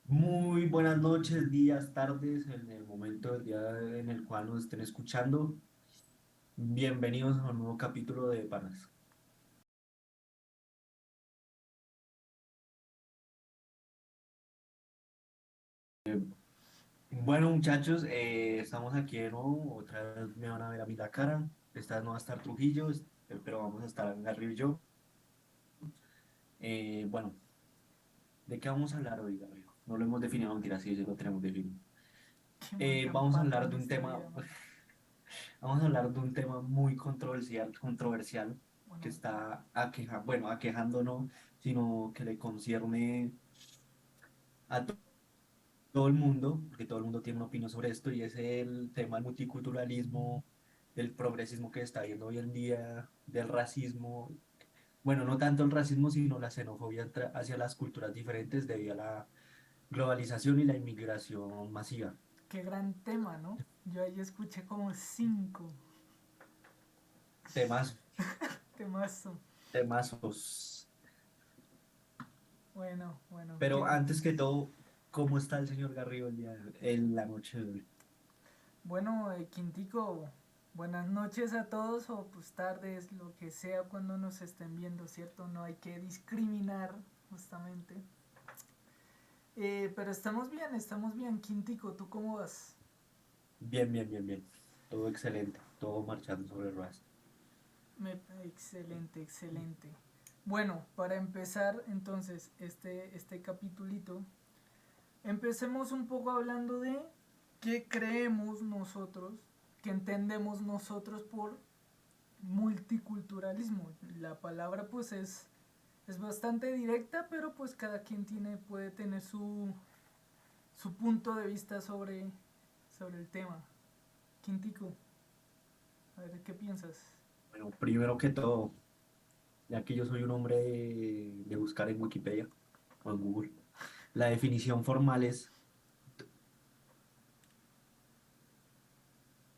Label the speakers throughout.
Speaker 1: Muy buenas noches, días, tardes, en el momento del día en el cual nos estén escuchando. Bienvenidos a un nuevo capítulo de Panas. Bueno, muchachos, estamos aquí de nuevo. Otra vez me van a ver a mí la cara. Esta vez no va a estar Trujillo, pero vamos a estar Garry y yo. Bueno, ¿de qué vamos a hablar hoy, Garry? No lo hemos definido, mentira, sí, sí lo tenemos definido.
Speaker 2: Qué man tan
Speaker 1: Vamos a
Speaker 2: pato
Speaker 1: hablar
Speaker 2: en
Speaker 1: de un
Speaker 2: esta
Speaker 1: tema,
Speaker 2: vida, man.
Speaker 1: vamos a hablar de un tema muy controversial que
Speaker 2: Bueno,
Speaker 1: está bueno, aquejando no, sino que le concierne a todo el mundo, porque todo el mundo tiene una opinión sobre esto, y es el tema del multiculturalismo, del progresismo que está viendo hoy en día, del racismo. Bueno, no tanto el racismo, sino la xenofobia hacia las culturas diferentes debido a la globalización y la inmigración masiva.
Speaker 2: qué gran tema, ¿no? Yo ahí escuché como cinco
Speaker 1: Temas,
Speaker 2: temazo.
Speaker 1: temazos.
Speaker 2: Bueno,
Speaker 1: Pero
Speaker 2: qué.
Speaker 1: antes que todo, ¿cómo está el señor Garrido en la noche de hoy?
Speaker 2: Bueno, Quintico, buenas noches a todos o pues tardes, lo que sea cuando nos estén viendo, ¿cierto? No hay que discriminar, justamente. Pero estamos bien, Quintico, ¿tú cómo vas?
Speaker 1: Bien, bien, bien, bien. Todo excelente, todo marchando sobre ruedas.
Speaker 2: Excelente, excelente. Bueno, para empezar entonces este capitulito, empecemos un poco hablando de qué creemos nosotros, qué entendemos nosotros por multiculturalismo. La palabra pues es bastante directa, pero pues cada quien puede tener su punto de vista sobre el tema. Quintico, a ver, ¿qué piensas?
Speaker 1: Bueno, primero que todo, ya que yo soy un hombre de buscar en Wikipedia o en Google, la definición formal es,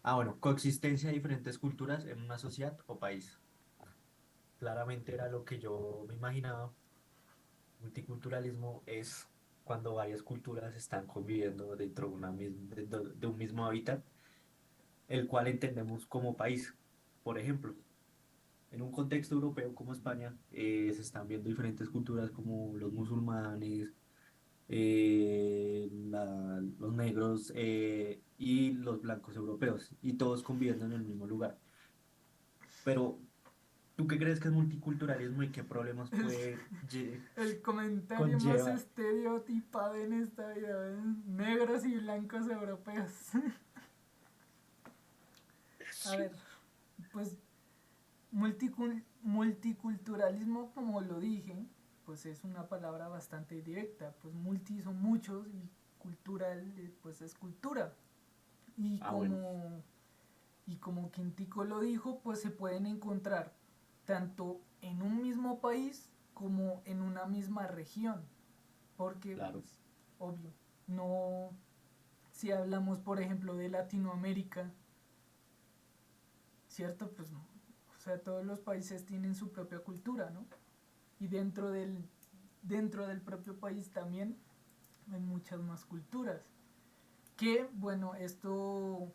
Speaker 1: bueno, coexistencia de diferentes culturas en una sociedad o país. Claramente era lo que yo me imaginaba. Multiculturalismo es cuando varias culturas están conviviendo dentro de un mismo hábitat, el cual entendemos como país. Por ejemplo, en un contexto europeo como España, se están viendo diferentes culturas como los musulmanes, los negros y los blancos europeos, y todos conviviendo en el mismo lugar. Pero, ¿tú qué crees que es multiculturalismo y qué problemas puede
Speaker 2: El comentario más
Speaker 1: conlleva?
Speaker 2: estereotipado en esta vida, ¿eh? Negros y blancos europeos. A ver, pues multiculturalismo, como lo dije, pues es una palabra bastante directa. Pues multi son muchos y cultural, pues es cultura. Y
Speaker 1: Ah, bueno,
Speaker 2: como, y como Quintico lo dijo, pues se pueden encontrar tanto en un mismo país como en una misma región. Porque,
Speaker 1: claro.
Speaker 2: pues, obvio, no, si hablamos, por ejemplo, de Latinoamérica, ¿cierto? Pues, o sea, todos los países tienen su propia cultura, ¿no? Y dentro del propio país también hay muchas más culturas. Que, bueno, esto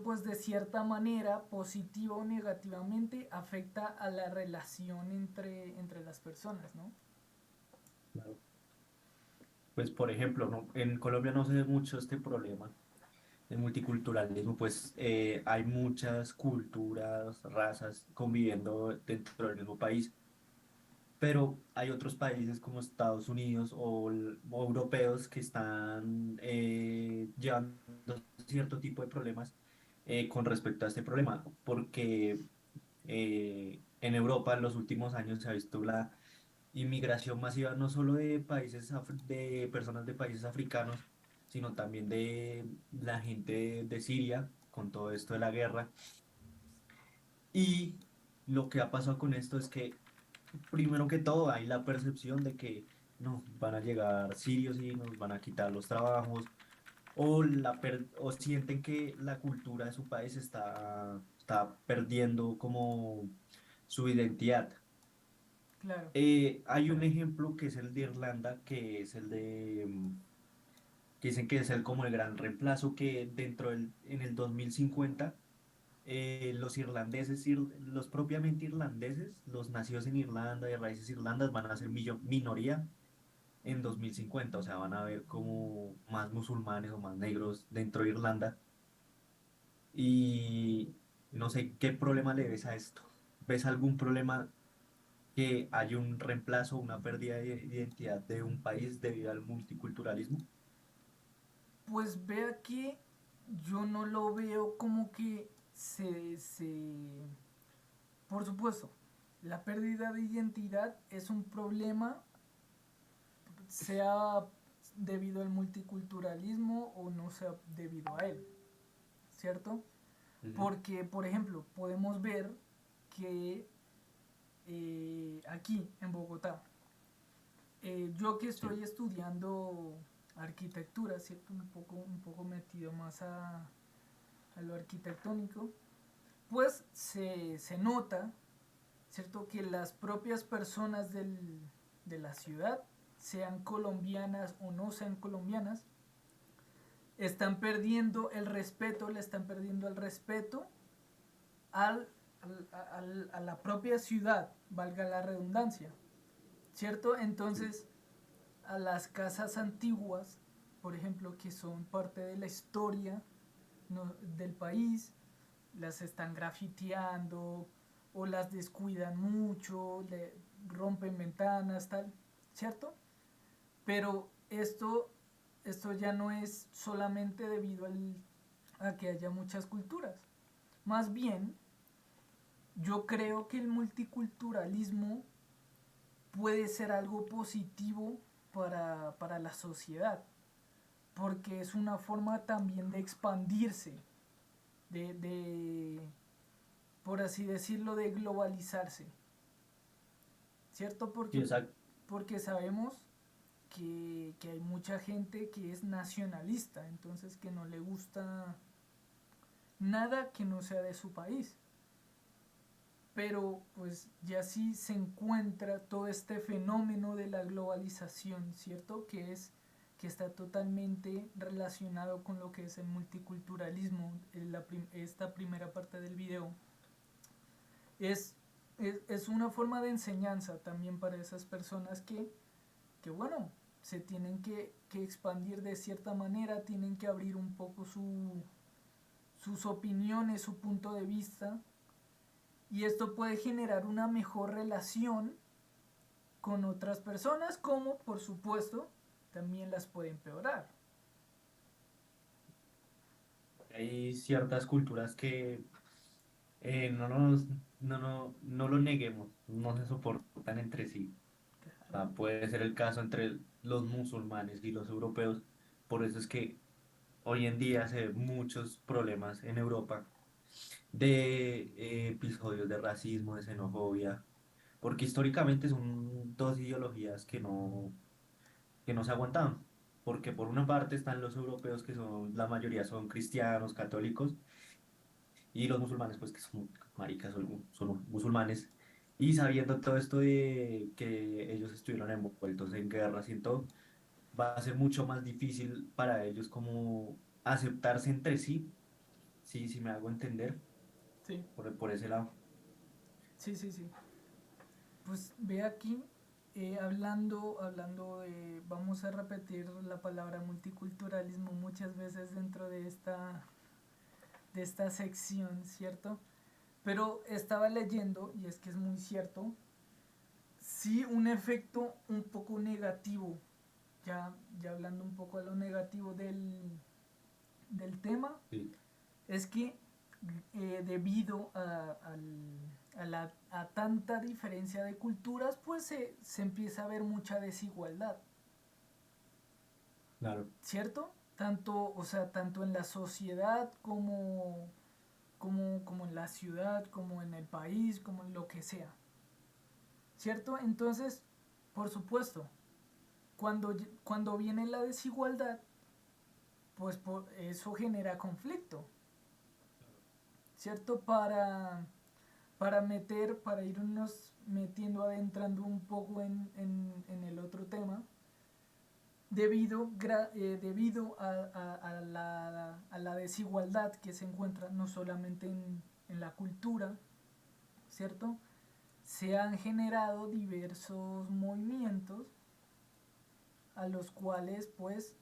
Speaker 2: pues de cierta manera, positiva o negativamente, afecta a la relación entre las personas, ¿no?
Speaker 1: Claro. Pues, por ejemplo, en Colombia no se ve mucho este problema de multiculturalismo, pues hay muchas culturas, razas conviviendo dentro del mismo país, pero hay otros países como Estados Unidos o europeos que están llevando cierto tipo de problemas con respecto a este problema, porque en Europa en los últimos años se ha visto la inmigración masiva no solo de de personas de países africanos, sino también de la gente de Siria con todo esto de la guerra. Y lo que ha pasado con esto es que, primero que todo, hay la percepción de que no, van a llegar sirios y nos van a quitar los trabajos, o sienten que la cultura de su país está perdiendo como su identidad.
Speaker 2: claro.
Speaker 1: Hay un ejemplo que es el de Irlanda, que es el de, que dicen que es el como el gran reemplazo que en el 2050 los irlandeses, los propiamente irlandeses, los nacidos en Irlanda, de raíces irlandas, van a ser minoría en 2050, o sea, van a haber como más musulmanes o más negros dentro de Irlanda. Y no sé qué problema le ves a esto. ¿Ves algún problema que haya un reemplazo, una pérdida de identidad de un país debido al multiculturalismo?
Speaker 2: Pues vea que yo no lo veo como que por supuesto, la pérdida de identidad es un problema, sea debido al multiculturalismo o no sea debido a él, ¿cierto?
Speaker 1: Ujú.
Speaker 2: Porque, por ejemplo, podemos ver que aquí en Bogotá, yo que
Speaker 1: Sí,
Speaker 2: estoy estudiando arquitectura, ¿cierto? Un poco metido más a lo arquitectónico, pues se nota, ¿cierto? Que las propias personas de la ciudad, sean colombianas o no sean colombianas, están perdiendo el respeto, le están perdiendo el respeto al, a la propia ciudad, valga la redundancia, ¿cierto?
Speaker 1: sí.
Speaker 2: Entonces, a las casas antiguas, por ejemplo, que son parte de la historia, ¿no?, del país, las están grafiteando o las descuidan mucho, le rompen ventanas, tal, ¿cierto? Pero esto ya no es solamente debido a que haya muchas culturas. Más bien, yo creo que el multiculturalismo puede ser algo positivo para la sociedad, porque es una forma también de expandirse, de, por así decirlo, de globalizarse, ¿cierto?
Speaker 1: Sí, exacto.
Speaker 2: Porque sabemos que hay mucha gente que es nacionalista, entonces que no le gusta nada que no sea de su país. Pero pues ya sí se encuentra todo este fenómeno de la globalización, ¿cierto? Que está totalmente relacionado con lo que es el multiculturalismo, esta primera parte del video. Es, es una forma de enseñanza también para esas personas que bueno, se tienen que expandir de cierta manera, tienen que abrir un poco sus opiniones, su punto de vista, y esto puede generar una mejor relación con otras personas, como por supuesto también las puede empeorar.
Speaker 1: Hay ciertas culturas que no lo neguemos, no se soportan entre sí. O sea, puede ser el caso entre los musulmanes y los europeos. Por eso es que hoy en día se ven muchos problemas en Europa de episodios de racismo, de xenofobia, porque históricamente son dos ideologías que no se aguantaban. Porque por una parte están los europeos que son, la mayoría son cristianos, católicos, y los musulmanes, pues que son maricas, son musulmanes. Y sabiendo todo esto de que ellos estuvieron envueltos en guerras y en todo, va a ser mucho más difícil para ellos como aceptarse entre sí, sí, si me hago entender,
Speaker 2: Sí,
Speaker 1: por ese lado.
Speaker 2: sí, sí, sí. Pues ve aquí, hablando de, vamos a repetir la palabra multiculturalismo muchas veces dentro de esta sección, ¿cierto? Pero estaba leyendo, y es que es muy cierto, sí un efecto un poco negativo, ya hablando un poco de lo negativo del tema,
Speaker 1: Sí,
Speaker 2: es que debido a tanta diferencia de culturas, pues se empieza a ver mucha desigualdad,
Speaker 1: claro.
Speaker 2: ¿cierto? Tanto, o sea, tanto en la sociedad como en la ciudad, como en el país, como en lo que sea, ¿cierto? Entonces, por supuesto, cuando viene la desigualdad, pues eso genera conflicto, ¿cierto? para irnos metiendo, adentrando un poco en el otro tema, debido a la desigualdad que se encuentra no solamente en la cultura, ¿cierto? Se han generado diversos movimientos a los cuales pues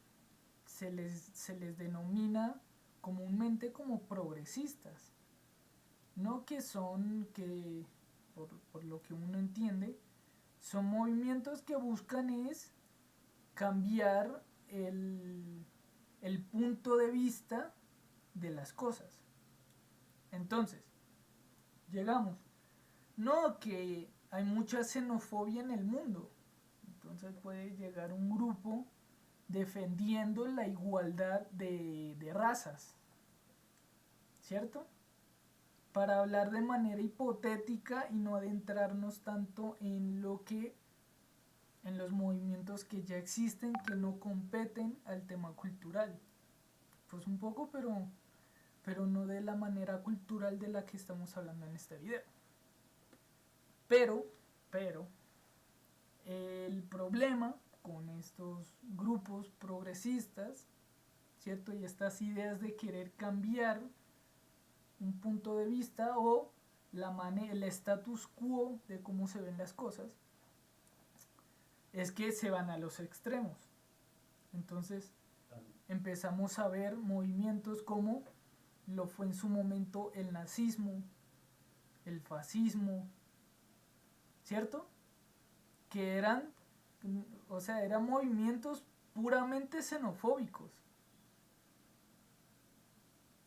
Speaker 2: se les denomina comúnmente como progresistas, no que son que por lo que uno entiende son movimientos que buscan es cambiar el punto de vista de las cosas. Entonces, llegamos. No, que hay mucha xenofobia en el mundo. Entonces puede llegar un grupo defendiendo la igualdad de razas, ¿cierto? Para hablar de manera hipotética y no adentrarnos tanto en lo que en los movimientos que ya existen que no competen al tema cultural. Pues un poco, pero no de la manera cultural de la que estamos hablando en este video. Pero, pero, el problema con estos grupos progresistas, ¿cierto? Y estas ideas de querer cambiar un punto de vista o el status quo de cómo se ven las cosas, es que se van a los extremos. Entonces empezamos a ver movimientos como lo fue en su momento el nazismo, el fascismo, ¿cierto? Que eran, o sea, eran movimientos puramente xenofóbicos,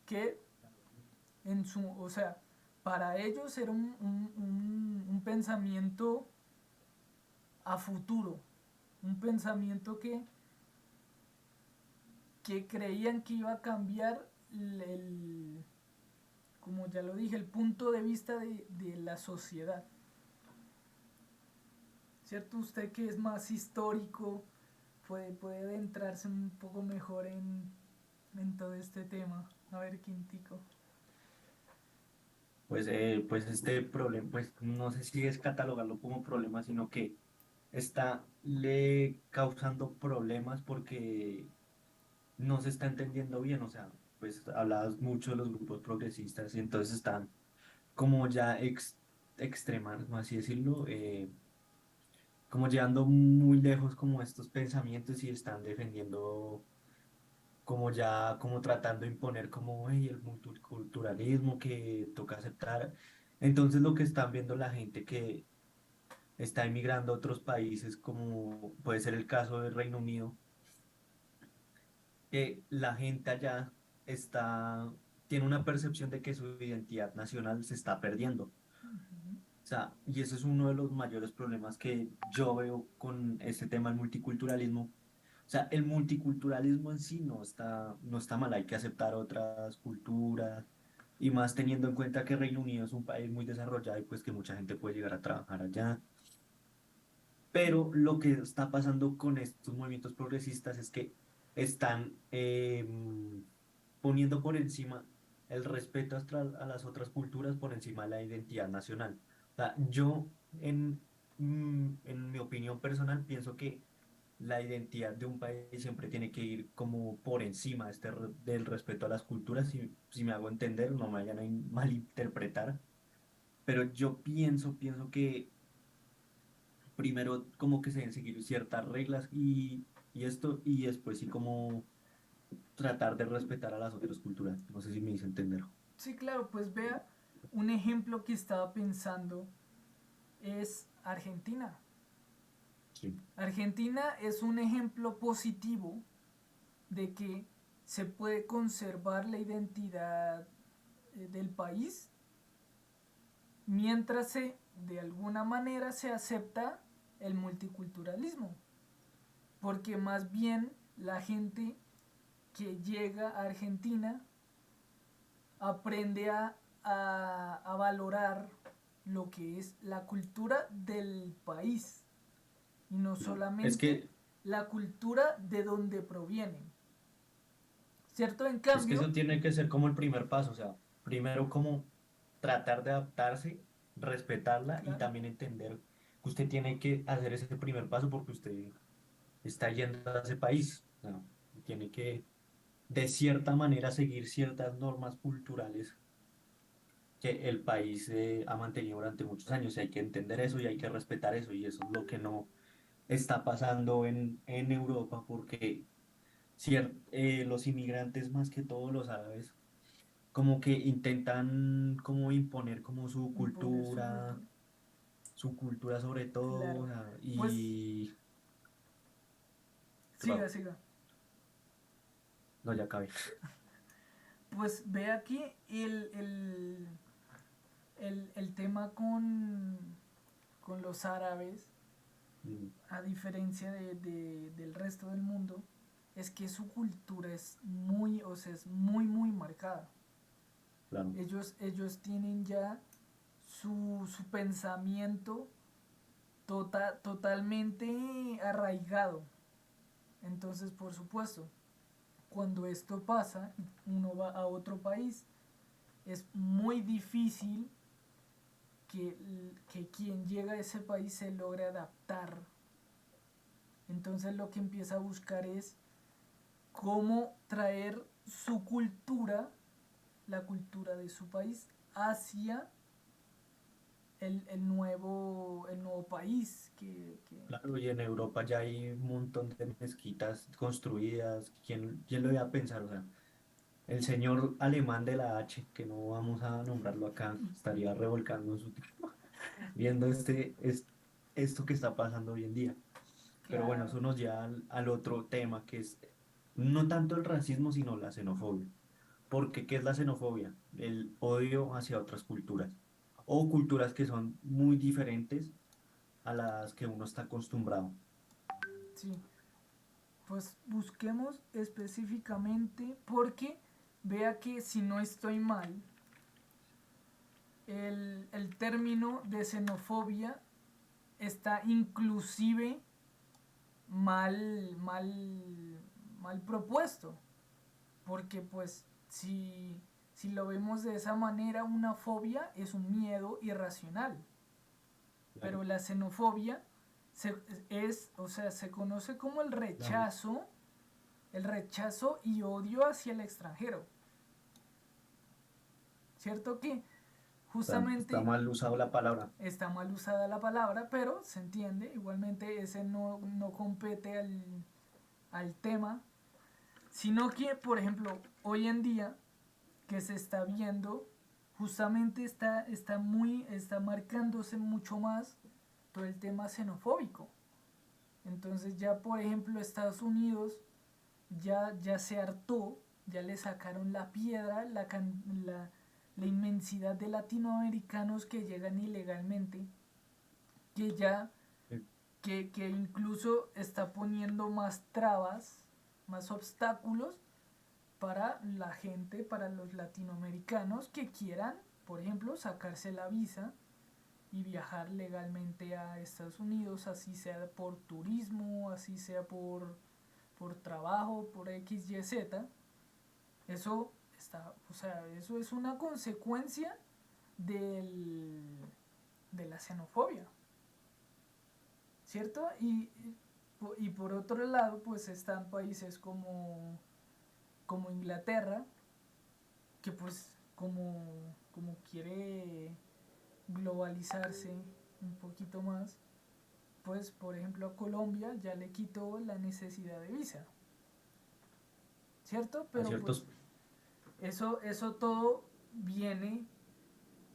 Speaker 2: que en su, o sea, para ellos era un pensamiento a futuro, un pensamiento que creían que iba a cambiar como ya lo dije, el punto de vista de la sociedad. ¿Cierto? Usted que es más histórico puede adentrarse un poco mejor en todo este tema. A ver, Quintico.
Speaker 1: Pues este problema, pues no sé si es catalogarlo como problema, sino que está le causando problemas porque no se está entendiendo bien, o sea, pues hablabas mucho de los grupos progresistas y entonces están como ya extremando, así decirlo, como llevando muy lejos como estos pensamientos y están defendiendo como ya, como tratando de imponer como "Ey, el multiculturalismo que toca aceptar". Entonces lo que están viendo la gente que está emigrando a otros países, como puede ser el caso del Reino Unido, que la gente allá tiene una percepción de que su identidad nacional se está perdiendo. O sea, y ese es uno de los mayores problemas que yo veo con este tema del multiculturalismo. O sea, el multiculturalismo en sí no está mal, hay que aceptar otras culturas y más teniendo en cuenta que Reino Unido es un país muy desarrollado y pues que mucha gente puede llegar a trabajar allá. Pero lo que está pasando con estos movimientos progresistas es que están poniendo por encima el respeto a las otras culturas por encima de la identidad nacional. O sea, yo, en mi opinión personal, pienso que la identidad de un país siempre tiene que ir como por encima de del respeto a las culturas. Si me hago entender, no me vayan a malinterpretar, pero yo pienso que primero como que se deben seguir ciertas reglas y esto, y después sí como tratar de respetar a las otras culturas. No sé si me hice entender.
Speaker 2: Sí, claro, pues vea, un ejemplo que estaba pensando es Argentina.
Speaker 1: Sí.
Speaker 2: Argentina es un ejemplo positivo de que se puede conservar la identidad del país mientras de alguna manera se acepta el multiculturalismo. Porque más bien la gente que llega a Argentina aprende a valorar lo que es la cultura del país y no
Speaker 1: Claro. Es
Speaker 2: solamente
Speaker 1: que,
Speaker 2: la cultura de donde provienen. ¿Cierto? En
Speaker 1: es que
Speaker 2: cambio,
Speaker 1: eso tiene que ser como el primer paso, o sea, primero como tratar de adaptarse respetarla y
Speaker 2: claro.
Speaker 1: también entender que usted tiene que hacer ese primer paso porque usted está yendo a ese país. ¿No? Tiene que, de cierta manera, seguir ciertas normas culturales que el país ha mantenido durante muchos años. Y hay que entender eso y hay que respetar eso. Y eso es lo que no está pasando en Europa porque los inmigrantes, más que todos los árabes, como que intentan como imponer como
Speaker 2: Imponer su cultura.
Speaker 1: su cultura sobre todo, o
Speaker 2: Claro.
Speaker 1: sea,
Speaker 2: Pues
Speaker 1: y... ¿Qué
Speaker 2: siga,
Speaker 1: pasó?
Speaker 2: siga.
Speaker 1: No, ya acabé.
Speaker 2: Pues ve aquí el tema con los árabes,
Speaker 1: Mm,
Speaker 2: a diferencia del resto del mundo, es que su cultura es muy, o sea, es muy, muy marcada.
Speaker 1: claro,
Speaker 2: Ellos tienen ya su pensamiento totalmente arraigado. Entonces, por supuesto, cuando esto pasa, uno va a otro país, es muy difícil que quien llega a ese país se logre adaptar. Entonces lo que empieza a buscar es cómo traer su cultura, la cultura de su país, hacia el nuevo país
Speaker 1: claro, y en Europa ya hay un montón de mezquitas construidas. ¿Quién lo iba a pensar? O sea, el señor alemán de la H, que no vamos a nombrarlo acá, estaría revolcando en su tumba viendo esto que está pasando hoy en día. Pero bueno,
Speaker 2: claro,
Speaker 1: eso nos lleva al otro tema que es no tanto el racismo, sino la xenofobia. Porque, ¿qué es la xenofobia? El odio hacia otras culturas o culturas que son muy diferentes a las que uno está acostumbrado.
Speaker 2: sí. Pues busquemos específicamente porque vea que si no estoy mal, el término de xenofobia está inclusive mal, mal, mal propuesto. Porque pues si lo vemos de esa manera, una fobia es un miedo irracional.
Speaker 1: Claro,
Speaker 2: Pero la xenofobia se, o sea, se conoce como
Speaker 1: claro.
Speaker 2: el rechazo y odio hacia el extranjero. ¿Cierto que
Speaker 1: Está
Speaker 2: justamente
Speaker 1: mal usado la palabra.
Speaker 2: está mal usada la palabra, pero se entiende? Igualmente ese no compete al tema, sino que, por ejemplo, hoy en día que se está viendo, justamente está marcándose mucho más todo el tema xenofóbico. Entonces ya, por ejemplo, Estados Unidos ya se hartó, ya le sacaron la piedra, la inmensidad de latinoamericanos que llegan ilegalmente, que ya,
Speaker 1: Eh,
Speaker 2: que incluso está poniendo más trabas, más obstáculos para la gente, para los latinoamericanos que quieran, por ejemplo, sacarse la visa y viajar legalmente a Estados Unidos, así sea por turismo, así sea por trabajo, por X, Y, Z. Eso está, o sea, eso es una consecuencia del, de la xenofobia, ¿cierto? Y por otro lado, pues están países como Inglaterra, que pues como quiere globalizarse un poquito más, pues por ejemplo a Colombia ya le quitó la necesidad de visa, ¿cierto?
Speaker 1: A
Speaker 2: Pero pues
Speaker 1: ciertos,
Speaker 2: eso todo viene,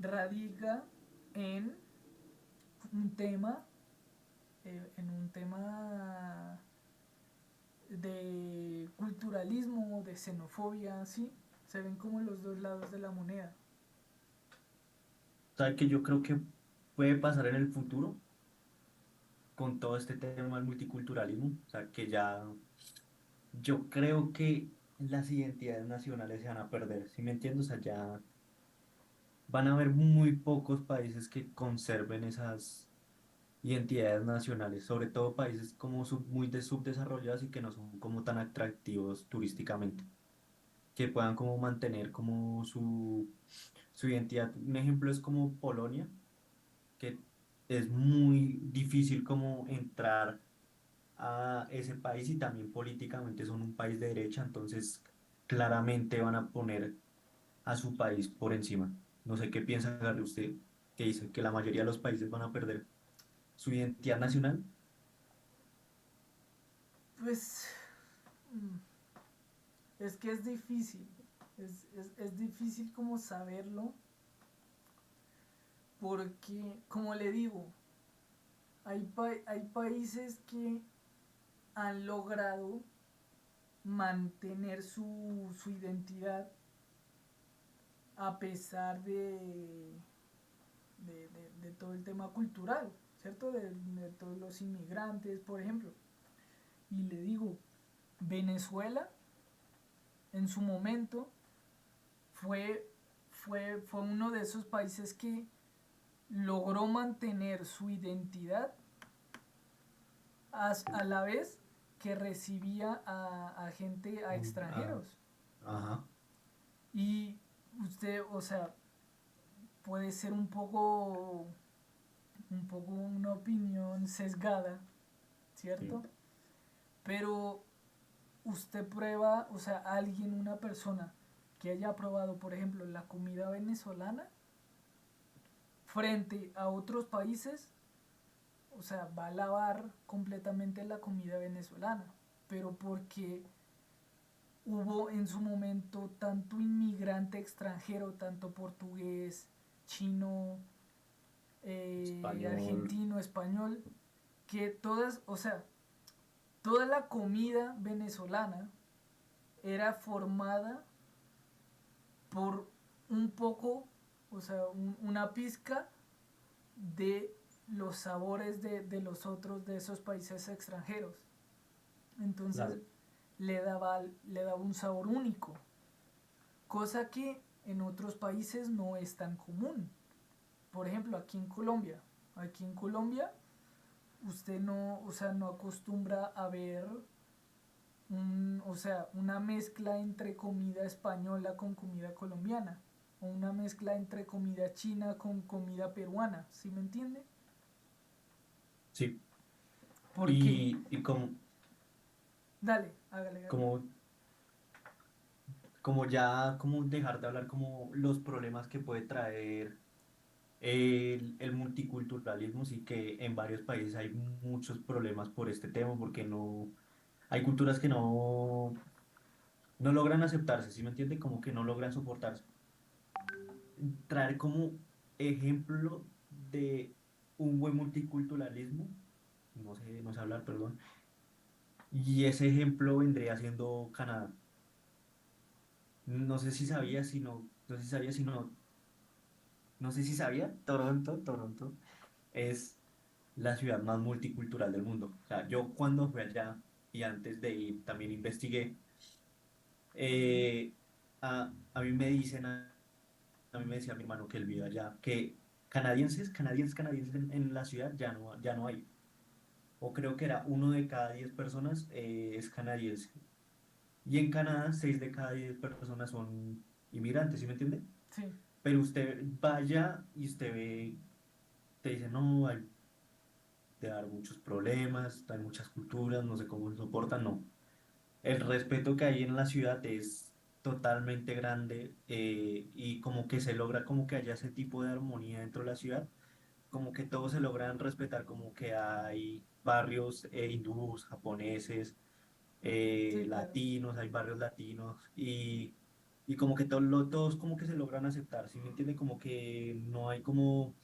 Speaker 2: radica en un tema, de culturalismo, de xenofobia, ¿sí? Se ven como los dos lados de la moneda.
Speaker 1: ¿sabe que yo creo que puede pasar en el futuro con todo este tema del multiculturalismo? O sea, que ya yo creo que las identidades nacionales se van a perder, ¿sí me entiendes? O sea, ya van a haber muy pocos países que conserven esas identidades nacionales, sobre todo países como muy subdesarrollados y que no son como tan atractivos turísticamente, que puedan como mantener como su identidad. Un ejemplo es como Polonia. que es muy difícil como entrar a ese país y también políticamente son un país de derecha, entonces claramente van a poner a su país por encima. No sé qué piensa Gary, usted, que dice que la mayoría de los países van a perder su identidad nacional.
Speaker 2: Pues mm, es que es difícil, es difícil como saberlo, porque, como le digo, hay países que han logrado mantener su identidad a pesar de todo el tema cultural, ¿cierto? De todos los inmigrantes, por ejemplo. Y le digo, Venezuela en su momento fue, fue uno de esos países que logró mantener su identidad a la vez que recibía a gente, a
Speaker 1: Ah,
Speaker 2: extranjeros.
Speaker 1: ajá,
Speaker 2: Y usted, o sea, puede ser un poco una opinión sesgada,
Speaker 1: sí,
Speaker 2: ¿cierto? Pero usted prueba, o sea, alguien, una persona que haya probado, por ejemplo, la comida venezolana frente a otros países, o sea, va a alabar completamente la comida venezolana, pero porque hubo en su momento tanto inmigrante extranjero, tanto portugués, chino,
Speaker 1: español,
Speaker 2: argentino, español, que todas, o sea, toda la comida venezolana era formada por un poco, o sea, una pizca de los sabores de los otros, de esos países extranjeros. Entonces
Speaker 1: claro.
Speaker 2: le daba un sabor único, cosa que en otros países no es tan común. Por ejemplo, aquí en Colombia usted no, o sea, no acostumbra a ver o sea, una mezcla entre comida española con comida colombiana, o una mezcla entre comida china con comida peruana, ¿sí me entiende?
Speaker 1: Sí,
Speaker 2: Porque,
Speaker 1: y como,
Speaker 2: dale, hágale, hágale.
Speaker 1: como, como ya, como dejar de hablar como los problemas que puede traer el multiculturalismo, sí que en varios países hay muchos problemas por este tema, porque no, hay culturas que no logran aceptarse, ¿sí me entiende? Como que no logran soportarse. Traer como ejemplo de un buen multiculturalismo, no sé hablar, perdón, y ese ejemplo vendría siendo Canadá. No sé si sabía, si no, no sé si sabía, si no, no sé si sabía, Toronto es la ciudad más multicultural del mundo. O sea, yo cuando fui allá y antes de ir también investigué, eh, a mí me dicen, a mí me decía mi hermano que él vive allá, que canadienses en la ciudad ya no hay. O creo que era 1 de cada 10 personas es canadiense. Y en Canadá, 6 de cada 10 personas son inmigrantes, ¿sí me entiende?
Speaker 2: Sí,
Speaker 1: Pero usted vaya y usted ve, te dice, no, hay de dar muchos problemas, hay muchas culturas, no sé cómo se soportan, no. El respeto que hay en la ciudad es totalmente grande y como que se logra como que haya ese tipo de armonía dentro de la ciudad, como que todos se logran respetar, como que hay barrios hindús, japoneses,
Speaker 2: sí, claro.
Speaker 1: latinos, hay barrios latinos y como que todos como que se logran aceptar, ¿sí me entiende? Como que no hay como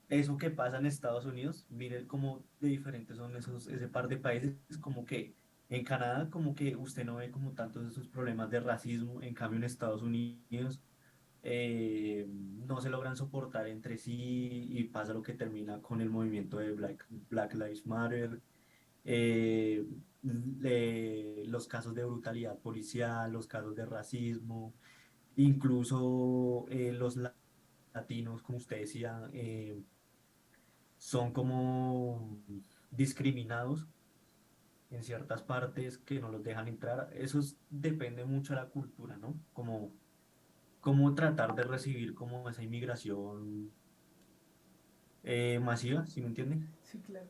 Speaker 1: eso que pasa en Estados Unidos, miren cómo de diferentes son ese par de países, como que en Canadá como que usted no ve como tantos esos problemas de racismo, en cambio en Estados Unidos no se logran soportar entre sí y pasa lo que termina con el movimiento de Black Lives Matter, eh, los casos de brutalidad policial, los casos de racismo, incluso los latinos, como usted decía, son como discriminados en ciertas partes que no los dejan entrar. Depende mucho de la cultura, ¿no? Como tratar de recibir como esa inmigración masiva, ¿sí me entiende?
Speaker 2: Sí, claro.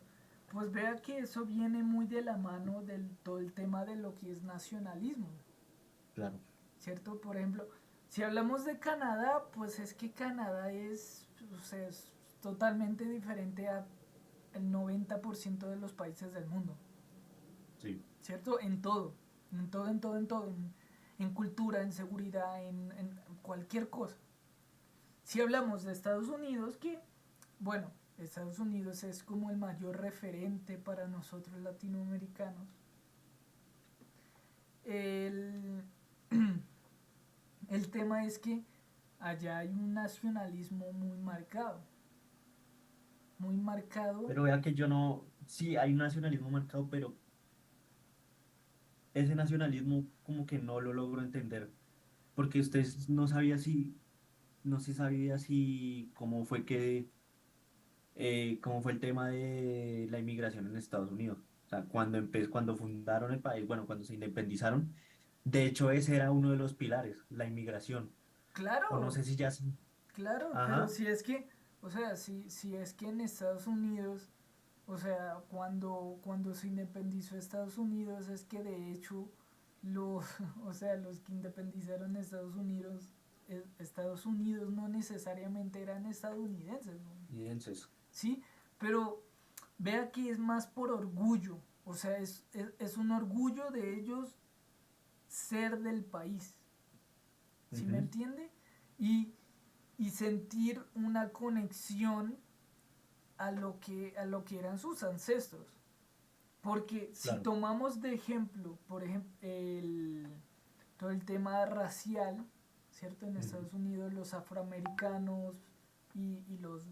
Speaker 2: Pues vea que eso viene muy de la mano del todo el tema de lo que es nacionalismo,
Speaker 1: Claro.
Speaker 2: ¿cierto? Por ejemplo, si hablamos de Canadá, pues es que Canadá es, o sea, es totalmente diferente a el 90% de los países del mundo,
Speaker 1: Sí.
Speaker 2: ¿cierto? En todo, en todo, en todo, en todo, en cultura, en seguridad, en cualquier cosa. Si hablamos de Estados Unidos, que, bueno, Estados Unidos es como el mayor referente para nosotros latinoamericanos. El, el tema es que allá hay un nacionalismo muy marcado,
Speaker 1: Pero vea que yo no, sí, hay un nacionalismo marcado, pero ese nacionalismo como que no lo logro entender, porque usted no sabía si, no se sabía si cómo fue que, cómo fue el tema de la inmigración en Estados Unidos. O sea, cuando fundaron el país, bueno, cuando se independizaron, de hecho ese era uno de los pilares, la inmigración. O no
Speaker 2: claro,
Speaker 1: sé si ya sí.
Speaker 2: claro, pero
Speaker 1: Ajá.
Speaker 2: si es que, o sea, si es que en Estados Unidos, o sea, cuando se independizó Estados Unidos, es que de hecho los, o sea, los que independizaron Estados Unidos no necesariamente eran estadounidenses, ¿no?
Speaker 1: Y entonces,
Speaker 2: Sí, pero vea que es más por orgullo, o sea, es un orgullo de ellos ser del país, ¿sí me
Speaker 1: ujú,
Speaker 2: entiende? Y, y sentir una conexión a lo que eran sus ancestros. Porque si
Speaker 1: claro.
Speaker 2: tomamos de ejemplo, por ejemplo, todo el tema racial, ¿cierto? En
Speaker 1: Ujú.
Speaker 2: Estados Unidos los afroamericanos y los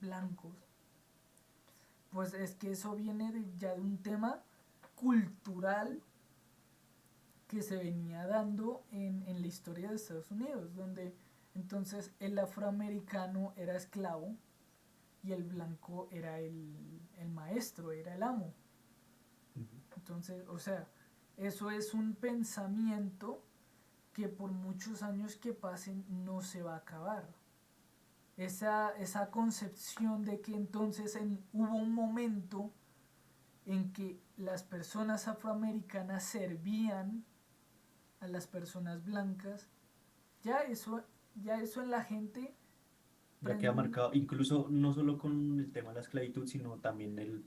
Speaker 2: blancos, pues es que eso viene ya de un tema cultural que se venía dando en la historia de Estados Unidos, donde entonces el afroamericano era esclavo y el blanco era el maestro, era el amo.
Speaker 1: Ujú.
Speaker 2: Entonces, o sea, eso es un pensamiento que por muchos años que pasen no se va a acabar. Esa concepción de que entonces hubo un momento en que las personas afroamericanas servían a las personas blancas, ya eso, ya eso en la gente
Speaker 1: Ya queda
Speaker 2: prende un...
Speaker 1: marcado, incluso no solo con el tema de la esclavitud, sino también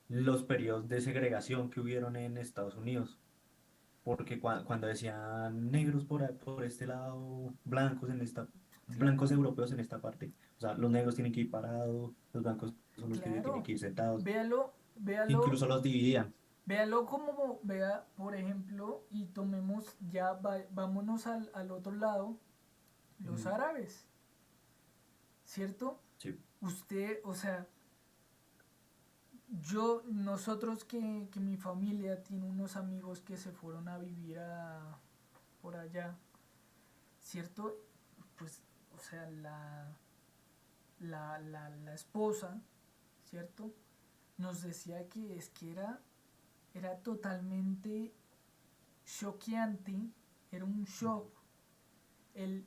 Speaker 1: los periodos de segregación que hubieron en Estados Unidos. Porque cuando decían negros por este lado, blancos en esta, blancos
Speaker 2: Claro,
Speaker 1: europeos en esta parte. O sea, los negros tienen que ir parados, los blancos son los que tienen
Speaker 2: claro.
Speaker 1: que ir sentados.
Speaker 2: Véalo, véalo,
Speaker 1: Incluso los dividían.
Speaker 2: véalo como, vea, por ejemplo, y tomemos, ya vámonos al otro lado, los
Speaker 1: Ujú.
Speaker 2: árabes, ¿cierto?
Speaker 1: Sí.
Speaker 2: Usted, o sea, nosotros que mi familia tiene unos amigos que se fueron a vivir por allá, ¿cierto? Pues, o sea, la esposa, ¿cierto? Nos decía que es que era totalmente choqueante, era un shock el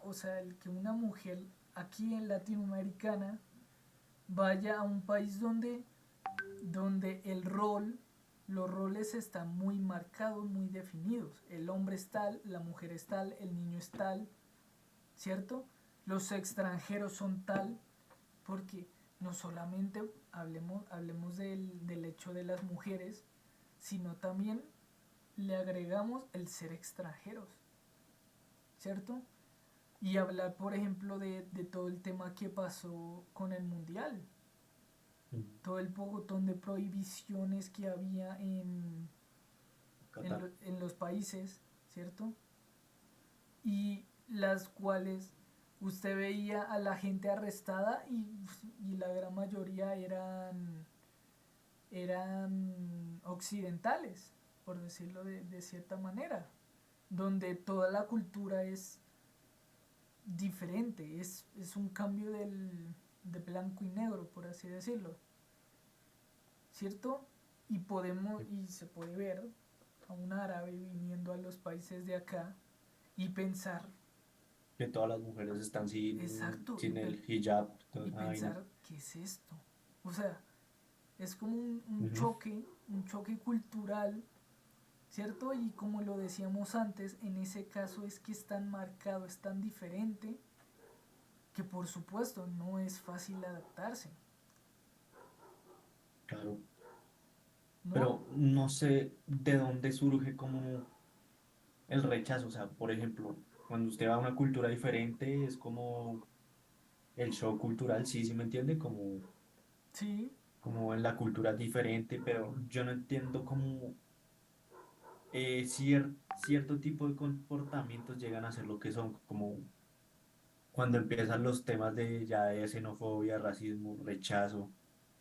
Speaker 2: o sea, el que una mujer aquí en Latinoamericana vaya a un país donde los roles están muy marcados, muy definidos. El hombre es tal, la mujer es tal, el niño es tal, ¿cierto? Los extranjeros son tal, porque no solamente hablemos del hecho de las mujeres, sino también le agregamos el ser extranjeros, ¿cierto? Y hablar, por ejemplo, de todo el tema que pasó con el Mundial,
Speaker 1: Ujú.
Speaker 2: todo el pocotón de prohibiciones que había
Speaker 1: Qatar.
Speaker 2: en los países, ¿cierto? Y las cuales usted veía a la gente arrestada y la gran mayoría eran occidentales, por decirlo de cierta manera, donde toda la cultura es diferente, es un cambio de blanco y negro, por así decirlo, ¿cierto?
Speaker 1: Sí.
Speaker 2: Y se puede ver a un árabe viniendo a los países de acá y pensar,
Speaker 1: que todas las mujeres están
Speaker 2: Exacto,
Speaker 1: sin el hijab, toda
Speaker 2: y
Speaker 1: esa vaina.
Speaker 2: pensar, ¿qué es esto? O sea, es como
Speaker 1: Ujú.
Speaker 2: un choque cultural, ¿cierto? Y como lo decíamos antes, en ese caso es que es tan marcado, es tan diferente, que por supuesto no es fácil adaptarse,
Speaker 1: Claro.
Speaker 2: ¿no?
Speaker 1: Pero no sé de dónde surge como el rechazo. O sea, por ejemplo, cuando usted va a una cultura diferente, es como el shock cultural, sí, sí me entiende,
Speaker 2: Sí,
Speaker 1: como en la cultura es diferente, pero yo no entiendo cómo cierto tipo de comportamientos llegan a ser lo que son, como cuando empiezan los temas de ya de xenofobia, racismo, rechazo.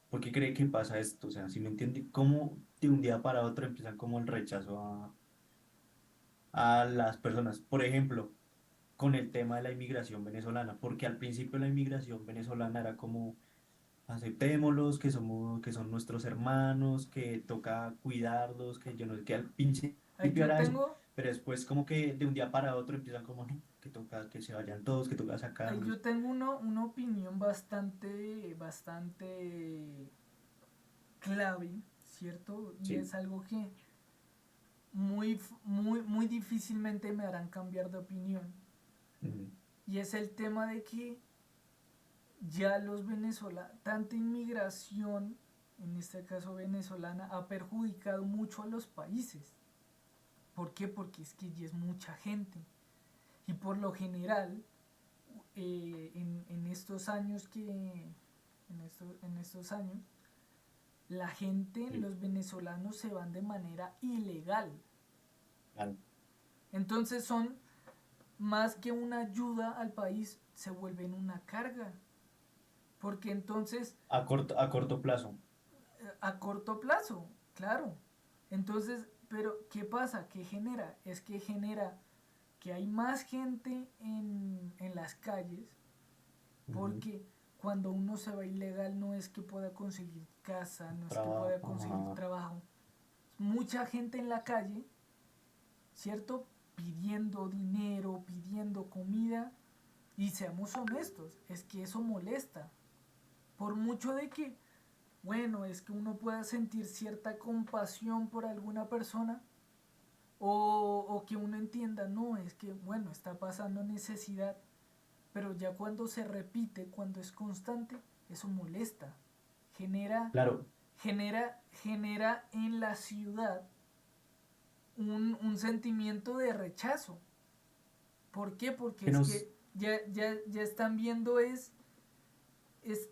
Speaker 1: ¿Por qué cree que pasa esto? O sea, si me entiende, cómo de un día para otro empiezan como el rechazo a las personas. Por ejemplo, con el tema de la inmigración venezolana, porque al principio la inmigración venezolana era como aceptémoslos, que son nuestros hermanos, que toca cuidarlos, que yo no sé, que al principio
Speaker 2: ahí yo
Speaker 1: era eso,
Speaker 2: tengo,
Speaker 1: pero después como que de un día para otro empiezan como, no, que toca que se vayan todos, que toca
Speaker 2: ahí
Speaker 1: sacarlos.
Speaker 2: yo tengo una opinión bastante clave, ¿cierto? Y
Speaker 1: Sí.
Speaker 2: es algo que muy difícilmente me harán cambiar de opinión.
Speaker 1: Ujú,
Speaker 2: Y es el tema de que ya los venezolanos, tanta inmigración, en este caso venezolana, ha perjudicado mucho a los países. ¿Por qué? Porque es que ya es mucha gente. Y por lo general, en estos años en estos años, la gente,
Speaker 1: sí,
Speaker 2: los venezolanos se van de manera ilegal.
Speaker 1: claro.
Speaker 2: Entonces son más que una ayuda al país, se vuelven una carga. Porque entonces,
Speaker 1: A corto plazo.
Speaker 2: a corto plazo, claro. Entonces, pero ¿qué pasa? ¿Qué genera? Es que genera que hay más gente en las calles,
Speaker 1: Ujú,
Speaker 2: porque cuando uno se va ilegal no es que pueda conseguir casa, no es que
Speaker 1: trabajo,
Speaker 2: pueda conseguir
Speaker 1: ajá,
Speaker 2: trabajo. Mucha gente en la calle, ¿cierto? Pidiendo dinero, pidiendo comida. Y seamos honestos, es que eso molesta. Por mucho de que, bueno, es que uno pueda sentir cierta compasión por alguna persona, o que uno entienda, no, es que, bueno, está pasando necesidad, pero ya cuando se repite, cuando es constante, eso molesta. Genera,
Speaker 1: claro,
Speaker 2: genera en la ciudad un sentimiento de rechazo. ¿Por qué? Porque
Speaker 1: que
Speaker 2: es
Speaker 1: nos,
Speaker 2: que ya están viendo es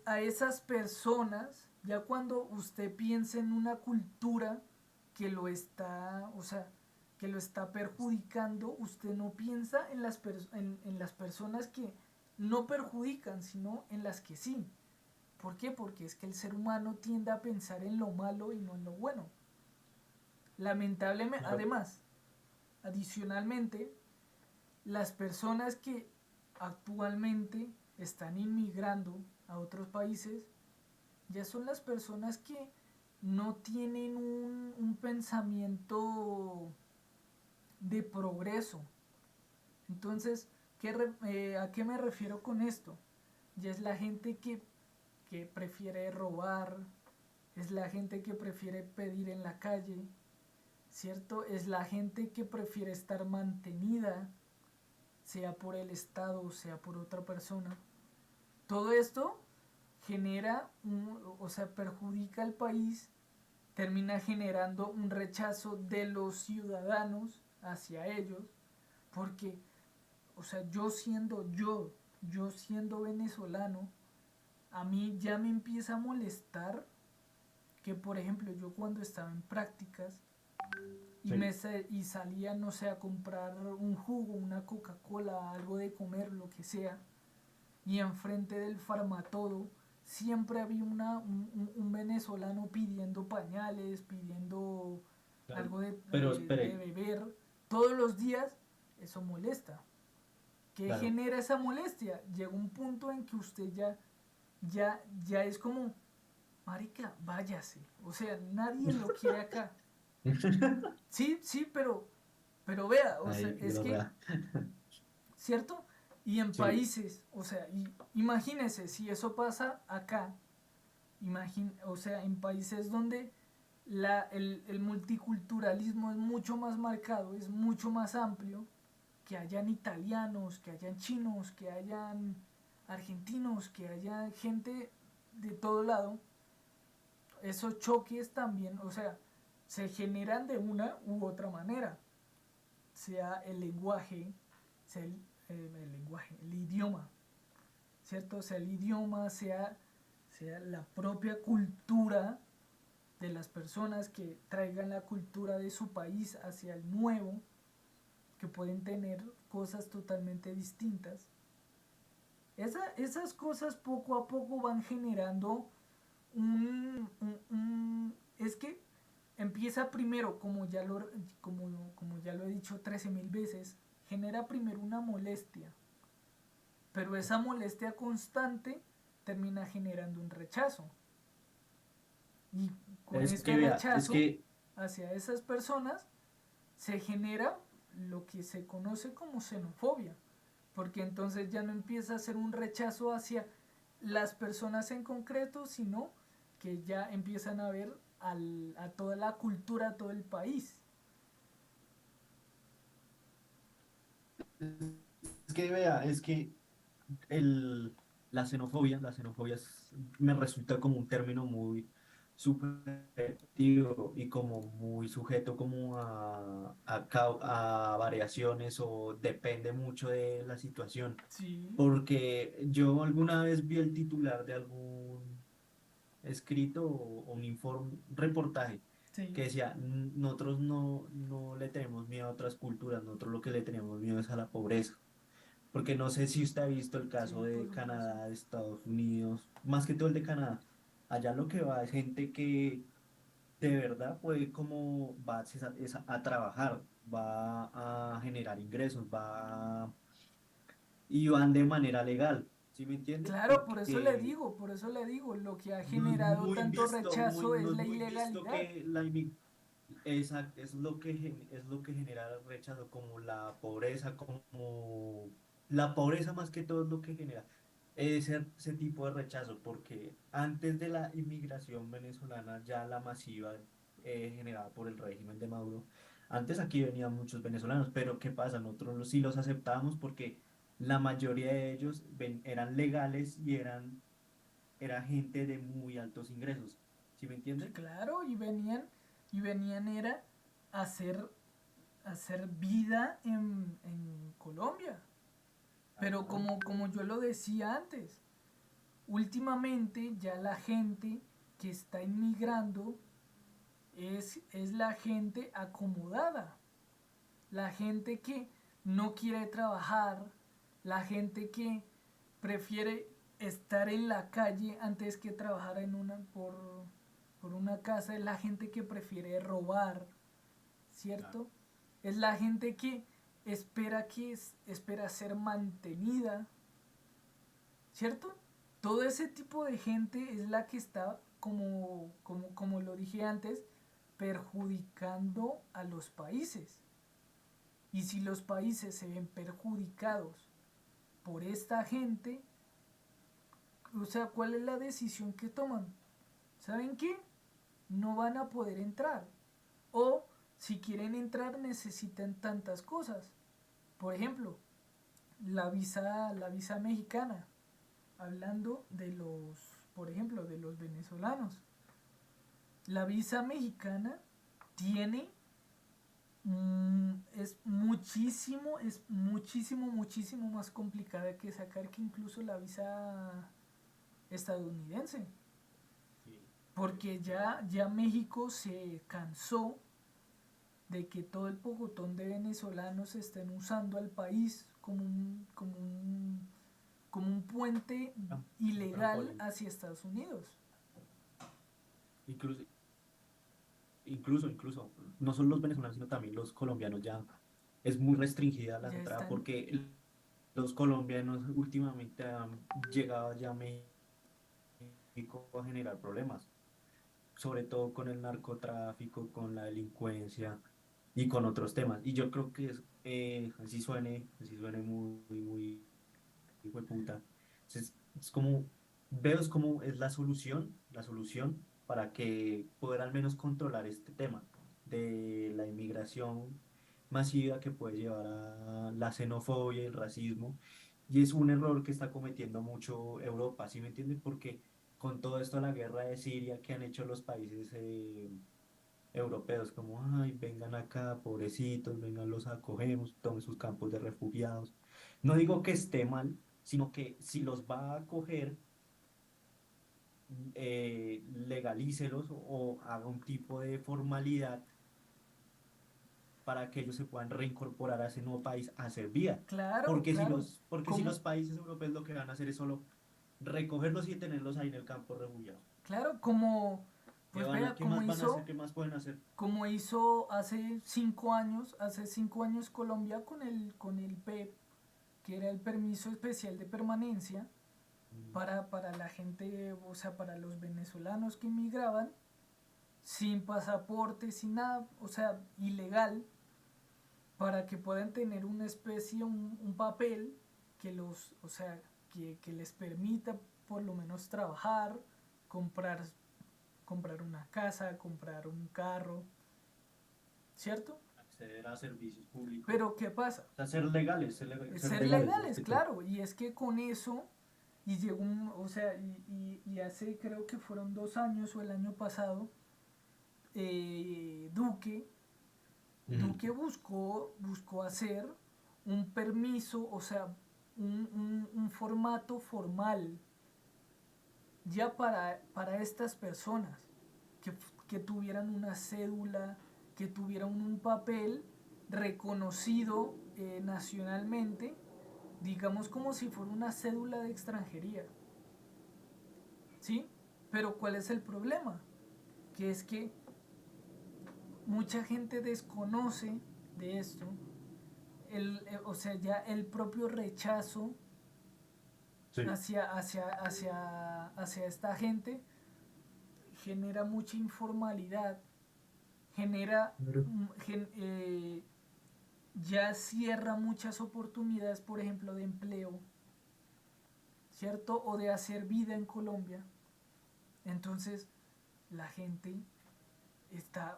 Speaker 2: a esas personas, ya cuando usted piensa en una cultura que lo está, o sea, que lo está perjudicando, usted no piensa en las personas que no perjudican, sino en las que sí. ¿Por qué? Porque es que el ser humano tiende a pensar en lo malo y no en lo bueno. Lamentablemente,
Speaker 1: claro,
Speaker 2: además, adicionalmente, las personas que actualmente están inmigrando a otros países ya son las personas que no tienen un pensamiento de progreso. Entonces, ¿a qué me refiero con esto? Ya es la gente que prefiere robar, es la gente que prefiere pedir en la calle, ¿cierto? Es la gente que prefiere estar mantenida, sea por el Estado o sea por otra persona. Todo esto genera, o sea, perjudica al país, termina generando un rechazo de los ciudadanos hacia ellos, porque, o sea, yo siendo venezolano, a mí ya me empieza a molestar que, por ejemplo, yo cuando estaba en prácticas
Speaker 1: sí,
Speaker 2: y salía, no sé, a comprar un jugo, una Coca-Cola, algo de comer, lo que sea, y enfrente del Farmatodo siempre había un venezolano pidiendo pañales, pidiendo
Speaker 1: claro.
Speaker 2: algo
Speaker 1: Pero
Speaker 2: de
Speaker 1: espere,
Speaker 2: beber todos los días. Eso molesta. ¿Qué
Speaker 1: claro.
Speaker 2: genera esa molestia? Llega un punto en que usted ya es como, marica, váyase. O sea, nadie lo quiere acá. Sí, sí, pero vea, o sea,
Speaker 1: Ay,
Speaker 2: es que,
Speaker 1: gonorrea.
Speaker 2: ¿cierto? Y en
Speaker 1: Sí,
Speaker 2: países, o sea, imagínese si eso pasa acá, o sea, en países donde el multiculturalismo es mucho más marcado, es mucho más amplio, que hayan italianos, que hayan chinos, que hayan argentinos, que haya gente de todo lado, esos choques también, o sea, se generan de una u otra manera, sea el lenguaje, sea el lenguaje, el idioma, ¿cierto? Sea el idioma, sea la propia cultura de las personas que traigan la cultura de su país hacia el nuevo, que pueden tener cosas totalmente distintas. Esas cosas poco a poco van generando es que empieza primero, como ya lo he dicho 13.000 veces, genera primero una molestia, pero esa molestia constante termina generando un rechazo. Y con
Speaker 1: es
Speaker 2: este
Speaker 1: que vea, es
Speaker 2: rechazo
Speaker 1: que
Speaker 2: hacia esas personas se genera lo que se conoce como xenofobia, porque entonces ya no empieza a ser un rechazo hacia las personas en concreto, sino que ya empiezan a ver a toda la cultura, a todo el país.
Speaker 1: es que vea, es que el, la xenofobia me resulta como un término muy subjetivo y como muy sujeto como a variaciones o depende mucho de la situación.
Speaker 2: Sí,
Speaker 1: Porque yo alguna vez vi el titular de algún escrito o un informe, reportaje
Speaker 2: sí,
Speaker 1: que decía, nosotros no le tenemos miedo a otras culturas, nosotros lo que le tenemos miedo es a la pobreza". Porque no sé si usted ha visto el caso
Speaker 2: sí, por
Speaker 1: de
Speaker 2: supuesto.
Speaker 1: Canadá, de Estados Unidos, más que todo el de Canadá. Allá lo que va es gente que de verdad puede como va a trabajar, va a generar ingresos, y van de manera legal, ¿sí me entiende?
Speaker 2: Claro,
Speaker 1: Porque
Speaker 2: por eso le digo, lo que ha
Speaker 1: no es
Speaker 2: generado
Speaker 1: muy
Speaker 2: tanto
Speaker 1: visto,
Speaker 2: rechazo es
Speaker 1: no es
Speaker 2: la
Speaker 1: muy visto
Speaker 2: ilegalidad.
Speaker 1: que exacto, es lo que, es lo que genera el rechazo, como la pobreza, como la pobreza más que todo es lo que genera ese tipo de rechazo, porque antes de la inmigración venezolana, ya la masiva generada por el régimen de Maduro, antes aquí venían muchos venezolanos, pero ¿qué pasa? Nosotros sí los aceptábamos porque la mayoría de ellos eran legales y era gente de muy altos ingresos, ¿sí me
Speaker 2: Sí,
Speaker 1: entiende?
Speaker 2: claro, y venían era a hacer, a hacer vida en Colombia. Pero
Speaker 1: Ajá.
Speaker 2: como yo lo decía antes, últimamente ya la gente que está inmigrando es la gente acomodada, la gente que no quiere trabajar, la gente que prefiere estar en la calle antes que trabajar por una casa, es la gente que prefiere robar,
Speaker 1: Claro.
Speaker 2: ¿cierto? Es la gente espera ser mantenida, ¿cierto? Todo ese tipo de gente es la que está, como lo dije antes, perjudicando a los países. Y si los países se ven perjudicados por esta gente, o sea, ¿cuál es la decisión que toman? ¿Saben qué? No van a poder entrar. O si quieren entrar necesitan tantas cosas. Por ejemplo, la visa mexicana. Hablando de por ejemplo, de los venezolanos. La visa mexicana tiene muchísimo más complicada que sacar que incluso la visa estadounidense.
Speaker 1: Sí,
Speaker 2: Porque
Speaker 1: es verdad.
Speaker 2: ya México se cansó de que todo el pocotón de venezolanos estén usando al país como un puente
Speaker 1: Un
Speaker 2: ilegal
Speaker 1: trampolín.
Speaker 2: hacia Estados Unidos.
Speaker 1: Incluso, incluso, no solo los venezolanos, sino también los colombianos ya es muy restringida la
Speaker 2: Ya
Speaker 1: entrada
Speaker 2: están,
Speaker 1: porque los colombianos últimamente han llegado ya a México a generar problemas, sobre todo con el narcotráfico, con la delincuencia y con otros temas. Y yo creo que es, así suene muy, muy hijo de puta. Entonces, es como, veo es como es la solución para que poder al menos controlar este tema de la inmigración masiva que puede llevar a la xenofobia y el racismo. Y es un error que está cometiendo mucho Europa, ¿sí me entiendes? Porque con todo esto, la guerra de Siria que han hecho los países europeos, como, ay, vengan acá, pobrecitos, vengan, los acogemos, tomen sus campos de refugiados. No digo que esté mal, sino que si los va a acoger, legalícelos o haga un tipo de formalidad para que ellos se puedan reincorporar a ese nuevo país a hacer vida.
Speaker 2: Claro, claro.
Speaker 1: Porque si
Speaker 2: Como,
Speaker 1: los países europeos lo que van a hacer es solo recogerlos y tenerlos ahí en el campo refugiados.
Speaker 2: claro, como,
Speaker 1: ¿Qué
Speaker 2: pues
Speaker 1: van a,
Speaker 2: vea,
Speaker 1: qué más van a hacer? ¿Qué más pueden hacer?
Speaker 2: como hizo hace 5 años Colombia con el PEP, que era el permiso especial de permanencia
Speaker 1: Mm,
Speaker 2: para la gente, o sea, para los venezolanos que inmigraban sin pasaporte, sin nada, o sea, ilegal, para que puedan tener una especie, un papel que los, o sea, que les permita por lo menos trabajar, comprar, comprar una casa, comprar un carro, ¿cierto?
Speaker 1: acceder a servicios públicos.
Speaker 2: Pero ¿qué pasa?
Speaker 1: O sea, ser legales, ser
Speaker 2: Ser
Speaker 1: legales más
Speaker 2: legales,
Speaker 1: que todo.
Speaker 2: claro, y es que con eso, y llegó un, o sea, y hace creo que fueron 2 años o el año pasado, Duque
Speaker 1: Mm.
Speaker 2: Duque buscó hacer un permiso, o sea, un formato formal ya para estas personas, que, que tuvieran una cédula, que tuvieran un papel reconocido nacionalmente, digamos como si fuera una cédula de extranjería, ¿sí? Pero ¿cuál es el problema? Que es que mucha gente desconoce de esto, o sea, ya el propio rechazo
Speaker 1: Sí.
Speaker 2: hacia esta gente genera mucha informalidad, genera,
Speaker 1: Claro.
Speaker 2: ya cierra muchas oportunidades, por ejemplo, de empleo, ¿cierto? O de hacer vida en Colombia. Entonces, la gente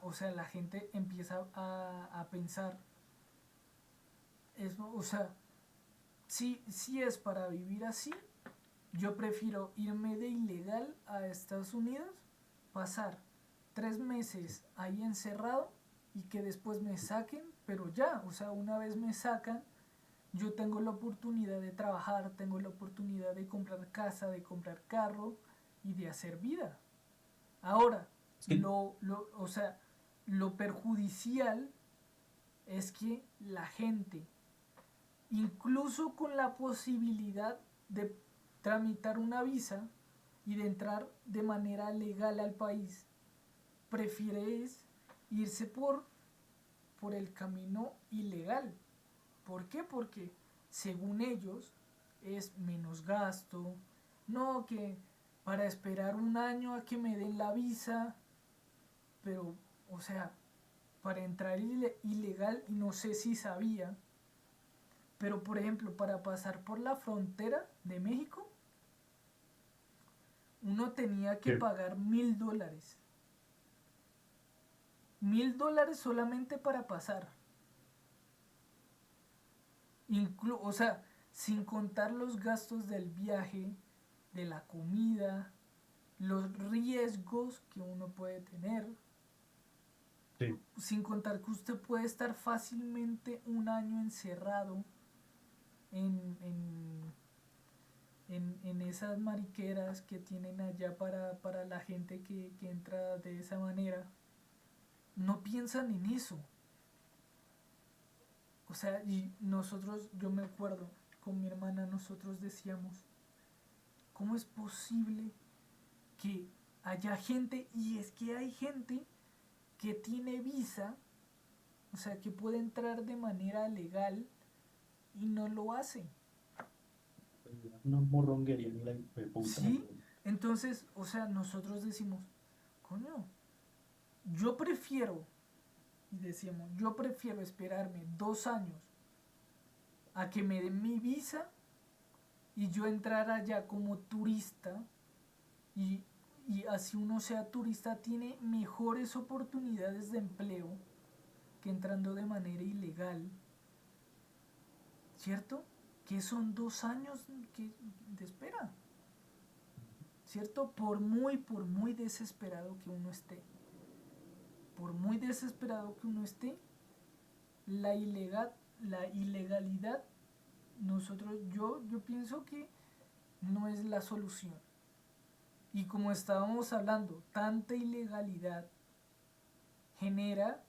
Speaker 2: o sea, la gente empieza a pensar, o sea, si es para vivir así, yo prefiero irme de ilegal a Estados Unidos, pasar 3 meses ahí encerrado y que después me saquen, pero ya, o sea, una vez me sacan, yo tengo la oportunidad de trabajar, tengo la oportunidad de comprar casa, de comprar carro y de hacer vida. Ahora,
Speaker 1: Es que,
Speaker 2: o sea, lo perjudicial es que la gente, incluso con la posibilidad de tramitar una visa y de entrar de manera legal al país, prefiere irse por el camino ilegal. ¿Por qué? Porque según ellos es menos gasto, no que para esperar un año a que me den la visa, pero, o sea, para entrar ilegal, y no sé si sabía, pero por ejemplo, para pasar por la frontera de México, uno tenía que
Speaker 1: que-
Speaker 2: pagar $1,000. $1,000 solamente para pasar. O sea, sin contar los gastos del viaje, de la comida, los riesgos que uno puede tener,
Speaker 1: sí.
Speaker 2: sin contar que usted puede estar fácilmente un año encerrado en, en, en esas mariqueras que tienen allá para la gente que entra de esa manera. No piensan en eso. O sea, y nosotros, yo me acuerdo, con mi hermana nosotros decíamos, ¿cómo es posible que haya gente, y es que hay gente que tiene visa, o sea, que puede entrar de manera legal y no lo hace?
Speaker 1: Una morronguería ni la hijo de puta.
Speaker 2: ¿Sí? Entonces, o sea, nosotros decimos, coño, yo prefiero, y decíamos, yo prefiero esperarme 2 años a que me den mi visa y yo entrar allá como turista y, y así uno sea turista tiene mejores oportunidades de empleo que entrando de manera ilegal, ¿cierto? Que son 2 años de espera, ¿cierto? Por muy desesperado que uno esté, por muy desesperado que uno esté, la ilegalidad, yo pienso que no es la solución. Y como estábamos hablando, tanta ilegalidad genera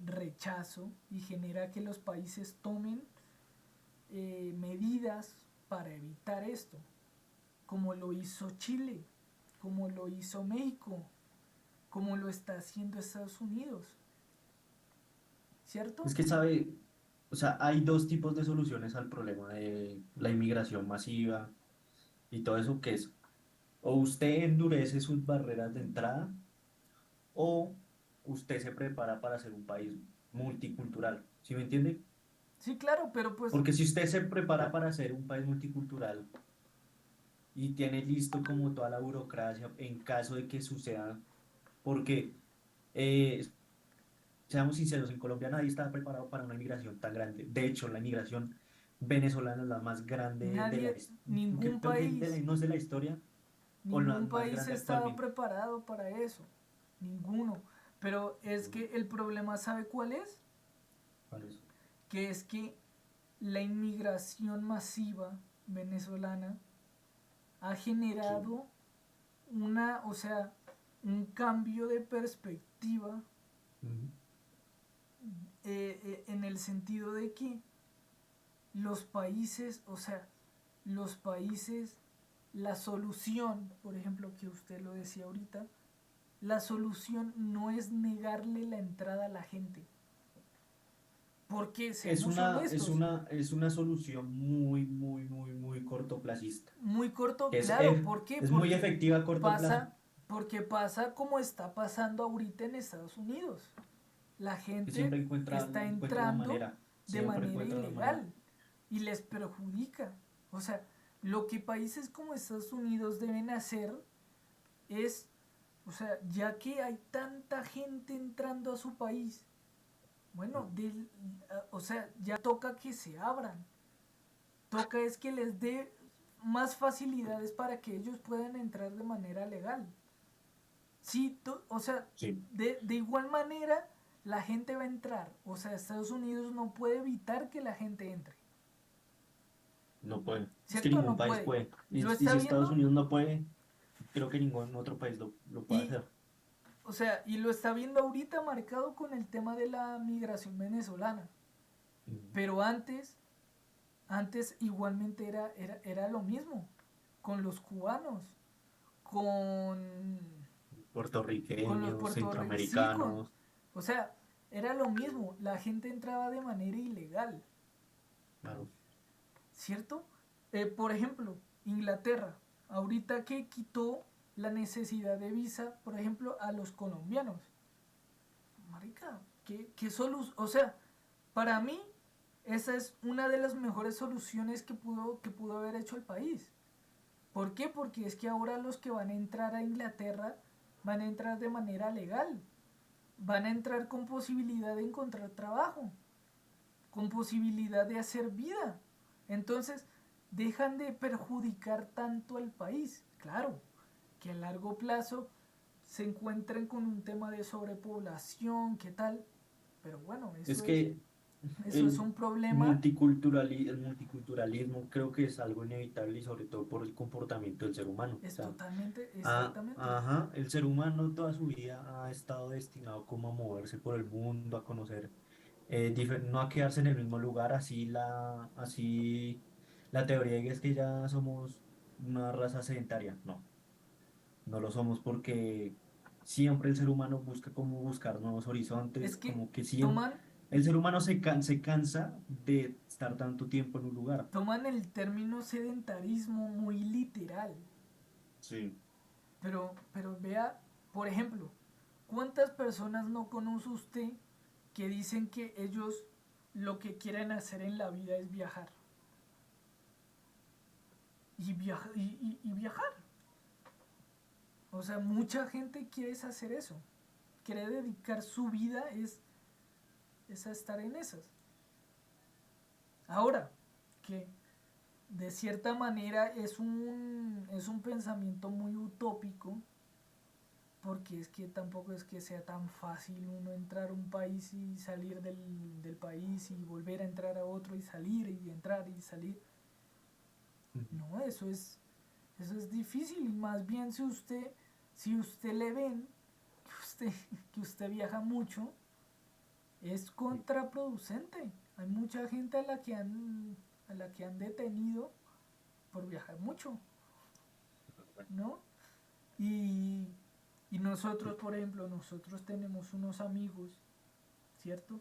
Speaker 2: rechazo y genera que los países tomen medidas para evitar esto, como lo hizo Chile, como lo hizo México, como lo está haciendo Estados Unidos, ¿cierto?
Speaker 1: Es que sabe, o sea, hay dos tipos de soluciones al problema de la inmigración masiva y todo eso, que es o usted endurece sus barreras de entrada o usted se prepara para ser un país multicultural, ¿sí me entiende?
Speaker 2: Sí, claro, pero pues
Speaker 1: Porque si usted se prepara para ser un país multicultural y tiene listo como toda la burocracia en caso de que suceda, porque eh, seamos sinceros, en Colombia nadie estaba preparado para una inmigración tan grande. De hecho, la inmigración venezolana es la más grande de la
Speaker 2: nadie,
Speaker 1: historia,
Speaker 2: ningún
Speaker 1: creo que
Speaker 2: país,
Speaker 1: no es de la historia, o la
Speaker 2: ningún
Speaker 1: más
Speaker 2: país
Speaker 1: grande
Speaker 2: estaba
Speaker 1: actualmente.
Speaker 2: preparado para eso, ninguno. Pero es que el problema, ¿sabe cuál es?
Speaker 1: ¿Cuál es?
Speaker 2: Que es que la inmigración masiva venezolana ha
Speaker 1: Sí.
Speaker 2: generado o sea, un cambio de perspectiva
Speaker 1: Ujú.
Speaker 2: en el sentido de que los países, o sea, los países, la solución, por ejemplo, que usted lo decía ahorita, la solución no es negarle la entrada a la gente. Porque seamos honestos,
Speaker 1: Es una solución muy cortoplacista.
Speaker 2: muy corto,
Speaker 1: Es,
Speaker 2: claro, ¿por qué?
Speaker 1: es muy efectiva a corto plazo.
Speaker 2: Pasa, porque pasa como está pasando ahorita en Estados Unidos. La
Speaker 1: Que
Speaker 2: gente
Speaker 1: siempre
Speaker 2: está
Speaker 1: encuentra la
Speaker 2: entrando
Speaker 1: manera.
Speaker 2: de
Speaker 1: Siempre
Speaker 2: manera
Speaker 1: encuentra la manera.
Speaker 2: ilegal y les perjudica. O sea, lo que países como Estados Unidos deben hacer es, o sea, ya que hay tanta gente entrando a su país, bueno, o sea, ya toca que se abran. Toca es que les dé más facilidades para que ellos puedan entrar de manera legal. Sí, o sea,
Speaker 1: Sí,
Speaker 2: de igual manera la gente va a entrar. O sea, Estados Unidos no puede evitar que la gente entre.
Speaker 1: no puede. Es que
Speaker 2: ¿Cierto?
Speaker 1: ningún
Speaker 2: No
Speaker 1: país
Speaker 2: puede.
Speaker 1: puede.
Speaker 2: ¿Lo
Speaker 1: Y
Speaker 2: está
Speaker 1: si Estados
Speaker 2: viendo?
Speaker 1: Unidos no puede, creo que ningún otro país lo puede
Speaker 2: Y,
Speaker 1: hacer.
Speaker 2: o sea, y lo está viendo ahorita marcado con el tema de la migración venezolana.
Speaker 1: Ujú.
Speaker 2: Pero antes igualmente era lo mismo. Con los cubanos, con, con los
Speaker 1: Puertorriqueños,
Speaker 2: puertorriqueños, sí,
Speaker 1: centroamericanos.
Speaker 2: o sea, era lo mismo. La gente entraba de manera ilegal.
Speaker 1: Claro.
Speaker 2: ¿Cierto? Por ejemplo, Inglaterra, ahorita que quitó la necesidad de visa, por ejemplo, a los colombianos. Marica, ¿qué solución? O sea, para mí, esa es una de las mejores soluciones que pudo haber hecho el país. ¿Por qué? Porque es que ahora los que van a entrar a Inglaterra van a entrar de manera legal. Van a entrar con posibilidad de encontrar trabajo, con posibilidad de hacer vida. Entonces, dejan de perjudicar tanto al país. Claro, que a largo plazo se encuentren con un tema de sobrepoblación, ¿qué tal? Pero bueno,
Speaker 1: Es
Speaker 2: eso es,
Speaker 1: que
Speaker 2: eso es
Speaker 1: el
Speaker 2: un problema.
Speaker 1: el multiculturalismo creo que es algo inevitable y sobre todo por el comportamiento del ser humano. O
Speaker 2: Es
Speaker 1: sea,
Speaker 2: totalmente, exactamente.
Speaker 1: ajá, el ser humano toda su vida ha estado destinado como a moverse por el mundo, a conocer, no a quedarse en el mismo lugar, así la teoría es que ya somos una raza sedentaria. No, no lo somos porque siempre el ser humano busca como buscar nuevos
Speaker 2: Es
Speaker 1: horizontes,
Speaker 2: que
Speaker 1: como que siempre
Speaker 2: toman,
Speaker 1: el ser humano se cansa de estar tanto tiempo en un lugar.
Speaker 2: toman el término sedentarismo muy literal.
Speaker 1: Sí.
Speaker 2: Pero vea, por ejemplo, ¿cuántas personas no conoce usted que dicen que ellos lo que quieren hacer en la vida es viajar? y viajar. O sea, mucha gente quiere hacer eso. Quiere dedicar su vida es a estar en esas. Ahora, que de cierta manera es un pensamiento muy utópico, porque es que tampoco es que sea tan fácil uno entrar a un país y salir del país y volver a entrar a otro y salir y entrar y salir.
Speaker 1: Ujú.
Speaker 2: No, eso es difícil, y más bien si usted le ven que que usted viaja mucho, es
Speaker 1: Sí.
Speaker 2: contraproducente. Hay mucha gente a la que han detenido por viajar mucho, ¿no? Y, y nosotros, por ejemplo, nosotros tenemos unos amigos, ¿cierto?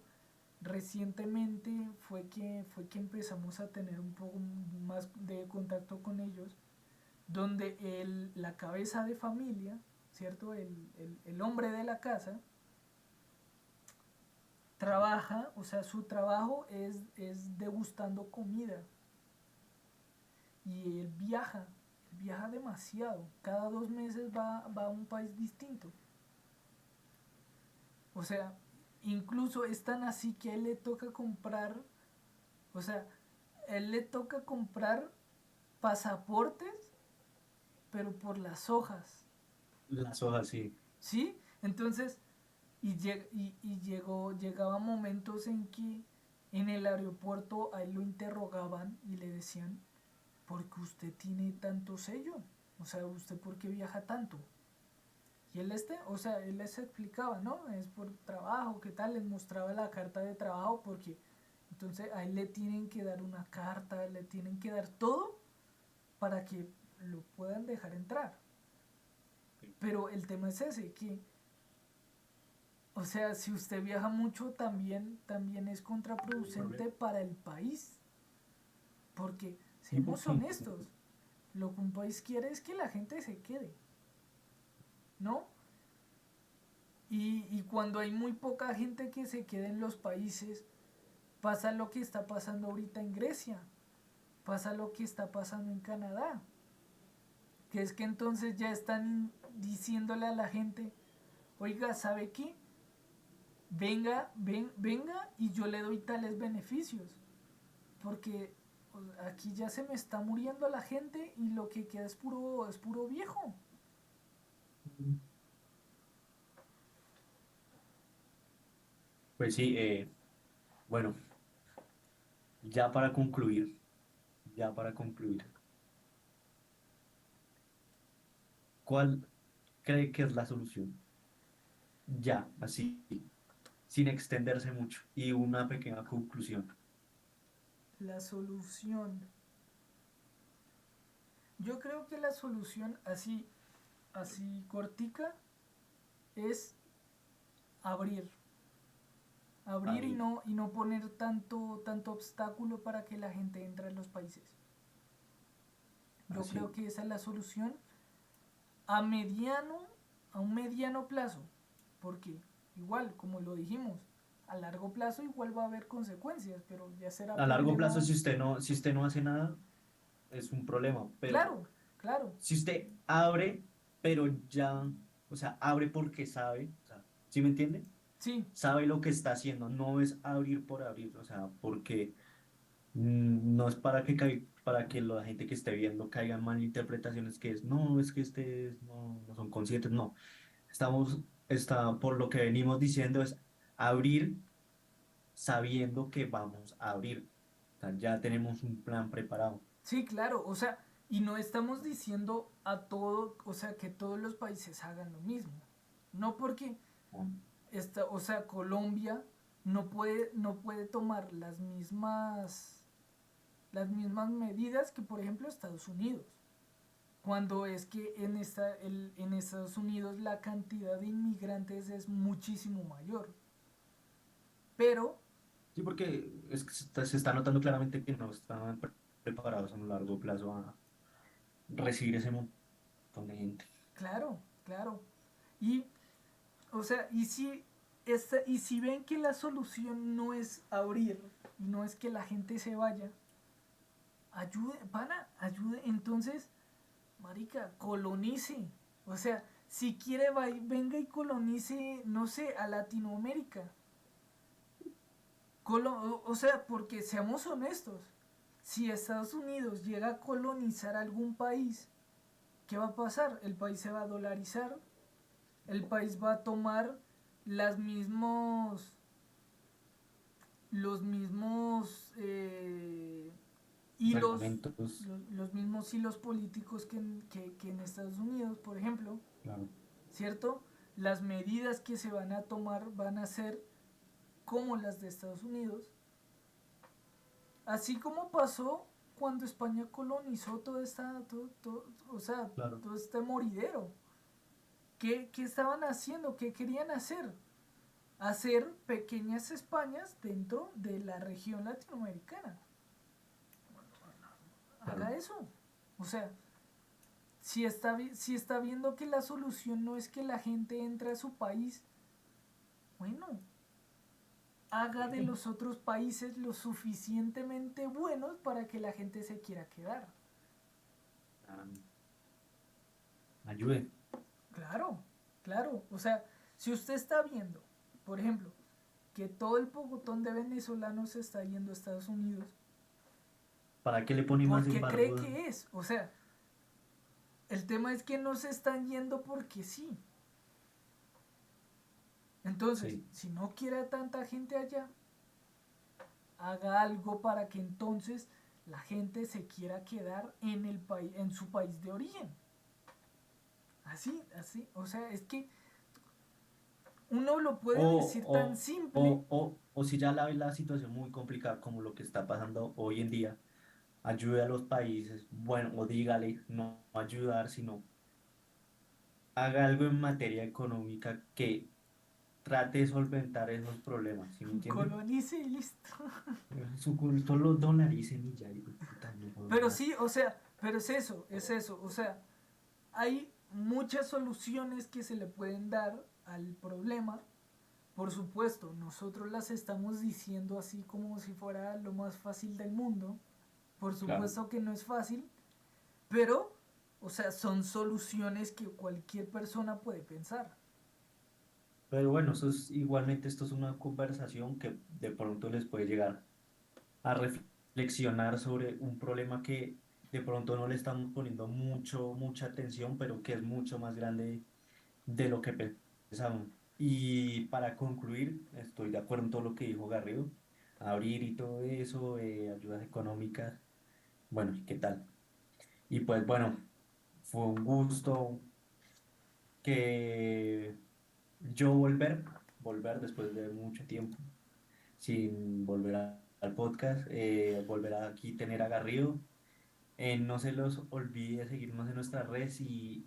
Speaker 2: Recientemente fue que empezamos a tener un poco más de contacto con ellos, donde la cabeza de familia, ¿cierto? El hombre de la casa trabaja, o sea, su trabajo es degustando comida, y él viaja demasiado, cada 2 meses va a un país distinto. O sea, incluso es tan así que a él le toca comprar, o sea, a él le toca comprar pasaportes, pero por las hojas,
Speaker 1: Las hojas, sí.
Speaker 2: ¿sí? Entonces, llegaba momentos en que en el aeropuerto a él lo interrogaban y le decían, ¿por qué usted tiene tanto sello? O sea, ¿usted por qué viaja tanto? Y él o sea, él les explicaba, ¿no? Es por trabajo, ¿qué tal? Les mostraba la carta de trabajo, porque entonces a él le tienen que dar una carta, le tienen que dar todo para que lo puedan dejar entrar.
Speaker 1: Sí.
Speaker 2: Pero el tema es ese, que, o sea, si usted viaja mucho, también es
Speaker 1: ¿Algún problema?
Speaker 2: contraproducente para el país. Porque,
Speaker 1: Sí,
Speaker 2: seamos
Speaker 1: porque
Speaker 2: honestos, lo que un país quiere es que la gente se quede, ¿no? Y cuando hay muy poca gente que se quede en los países, pasa lo que está pasando ahorita en Grecia, pasa lo que está pasando en Canadá, que es que entonces ya están diciéndole a la gente, oiga, ¿sabe qué? Venga y yo le doy tales beneficios, porque aquí ya se me está muriendo la gente y lo que queda es puro viejo.
Speaker 1: pues sí, bueno, ya para concluir, ya para concluir, ¿cuál cree que es la solución? Ya, así, sin extenderse mucho. Y una pequeña conclusión.
Speaker 2: La solución. Yo creo que la solución así cortica es abrir. Abrir
Speaker 1: Abrir.
Speaker 2: y no poner tanto obstáculo para que la gente entre en los países. Yo creo
Speaker 1: Así.
Speaker 2: que esa es la solución a mediano, a un mediano plazo. Porque igual, como lo dijimos, a largo plazo igual va a haber consecuencias, pero ya será
Speaker 1: A largo plazo,
Speaker 2: problema.
Speaker 1: si usted no hace nada, es un problema. Pero
Speaker 2: Claro, claro,
Speaker 1: si usted abre, pero ya, o sea, abre porque sabe, o sea, ¿sí me entiende?
Speaker 2: sí,
Speaker 1: Sabe lo que está haciendo, no es abrir por abrir, o sea, porque no es para para que la gente que esté viendo caiga en malinterpretaciones que es, no, es que ustedes no son conscientes, no. Por lo que venimos diciendo es abrir sabiendo que vamos a abrir. O sea, ya tenemos un plan preparado.
Speaker 2: sí, claro, o sea, y no estamos diciendo o sea, que todos los países hagan lo mismo. No porque o sea, Colombia no puede tomar las mismas medidas que, por ejemplo, Estados Unidos. Cuando es que en Estados Unidos la cantidad de inmigrantes es muchísimo mayor. Pero,
Speaker 1: Sí, porque es que se está notando claramente que no están preparados a un largo plazo a recibir ese montón de gente.
Speaker 2: claro, claro. Y, o sea, y si ven que la solución no es abrir, no es que la gente se vaya, ayude, pana, ayude. Entonces, marica, colonice. O sea, si quiere, venga y colonice, no sé, a Latinoamérica. O sea, porque seamos honestos, si Estados Unidos llega a colonizar algún país, ¿qué va a pasar? El país se va a dolarizar, el país va a tomar las mismos, los mismos hilos,
Speaker 1: Reglamentos,
Speaker 2: los mismos hilos políticos que en Estados Unidos, por ejemplo,
Speaker 1: claro.
Speaker 2: ¿cierto? Las medidas que se van a tomar van a ser como las de Estados Unidos, así como pasó cuando España colonizó o sea,
Speaker 1: Claro.
Speaker 2: todo este moridero. ¿Qué estaban haciendo? ¿Qué querían hacer? Hacer pequeñas Españas dentro de la región latinoamericana.
Speaker 1: Claro.
Speaker 2: Haga eso. O sea, si está viendo que la solución no es que la gente entre a su país, bueno, haga de los otros países lo suficientemente buenos para que la gente se quiera quedar.
Speaker 1: Ah, ayude.
Speaker 2: Claro, claro. O sea, si usted está viendo, por ejemplo, que todo el pocotón de venezolanos se está yendo a Estados Unidos,
Speaker 1: ¿Para qué le pone
Speaker 2: ¿por
Speaker 1: más
Speaker 2: qué cree
Speaker 1: embargo?
Speaker 2: que es? O sea, el tema es que no se están yendo porque sí. Entonces,
Speaker 1: Sí.
Speaker 2: si no quiere a tanta gente allá, haga algo para que entonces la gente se quiera quedar en el país, en su país de origen. Así, así. O sea, es que uno lo puede decir tan
Speaker 1: O,
Speaker 2: simple.
Speaker 1: o si ya la situación muy complicada como lo que está pasando hoy en día, ayude a los países, bueno, o dígale, no ayudar, sino haga algo en materia económica que trate de solventar esos problemas, ¿sí me entiende?
Speaker 2: Colonice y listo.
Speaker 1: Su culto los dolaricen y ya, hijo de puta, no jodas
Speaker 2: Pero
Speaker 1: más.
Speaker 2: sí, o sea, pero es eso, es eso. O sea, hay muchas soluciones que se le pueden dar al problema. Por supuesto, nosotros las estamos diciendo así como si fuera lo más fácil del mundo. Por
Speaker 1: Claro.
Speaker 2: supuesto que no es fácil, pero, o sea, son soluciones que cualquier persona puede pensar.
Speaker 1: Pero bueno, eso es, igualmente esto es una conversación que de pronto les puede llegar a reflexionar sobre un problema que de pronto no le estamos poniendo mucha atención, pero que es mucho más grande de lo que pensamos. Y para concluir, estoy de acuerdo en todo lo que dijo Garrido, abrir y todo eso, ayudas económicas, bueno, ¿y qué tal? Y pues bueno, fue un gusto que yo volver después de mucho tiempo, sin volver al podcast, volver a aquí tener a Garrido. No se los olvide seguirnos en nuestras redes y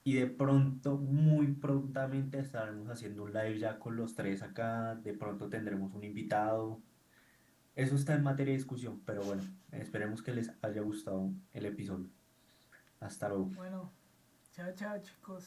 Speaker 1: de pronto, muy prontamente estaremos haciendo un live ya con los tres acá, de pronto tendremos un invitado. Eso está en materia de discusión, pero bueno, esperemos que les haya gustado el episodio. Hasta luego.
Speaker 2: Bueno, chao, chao, chicos.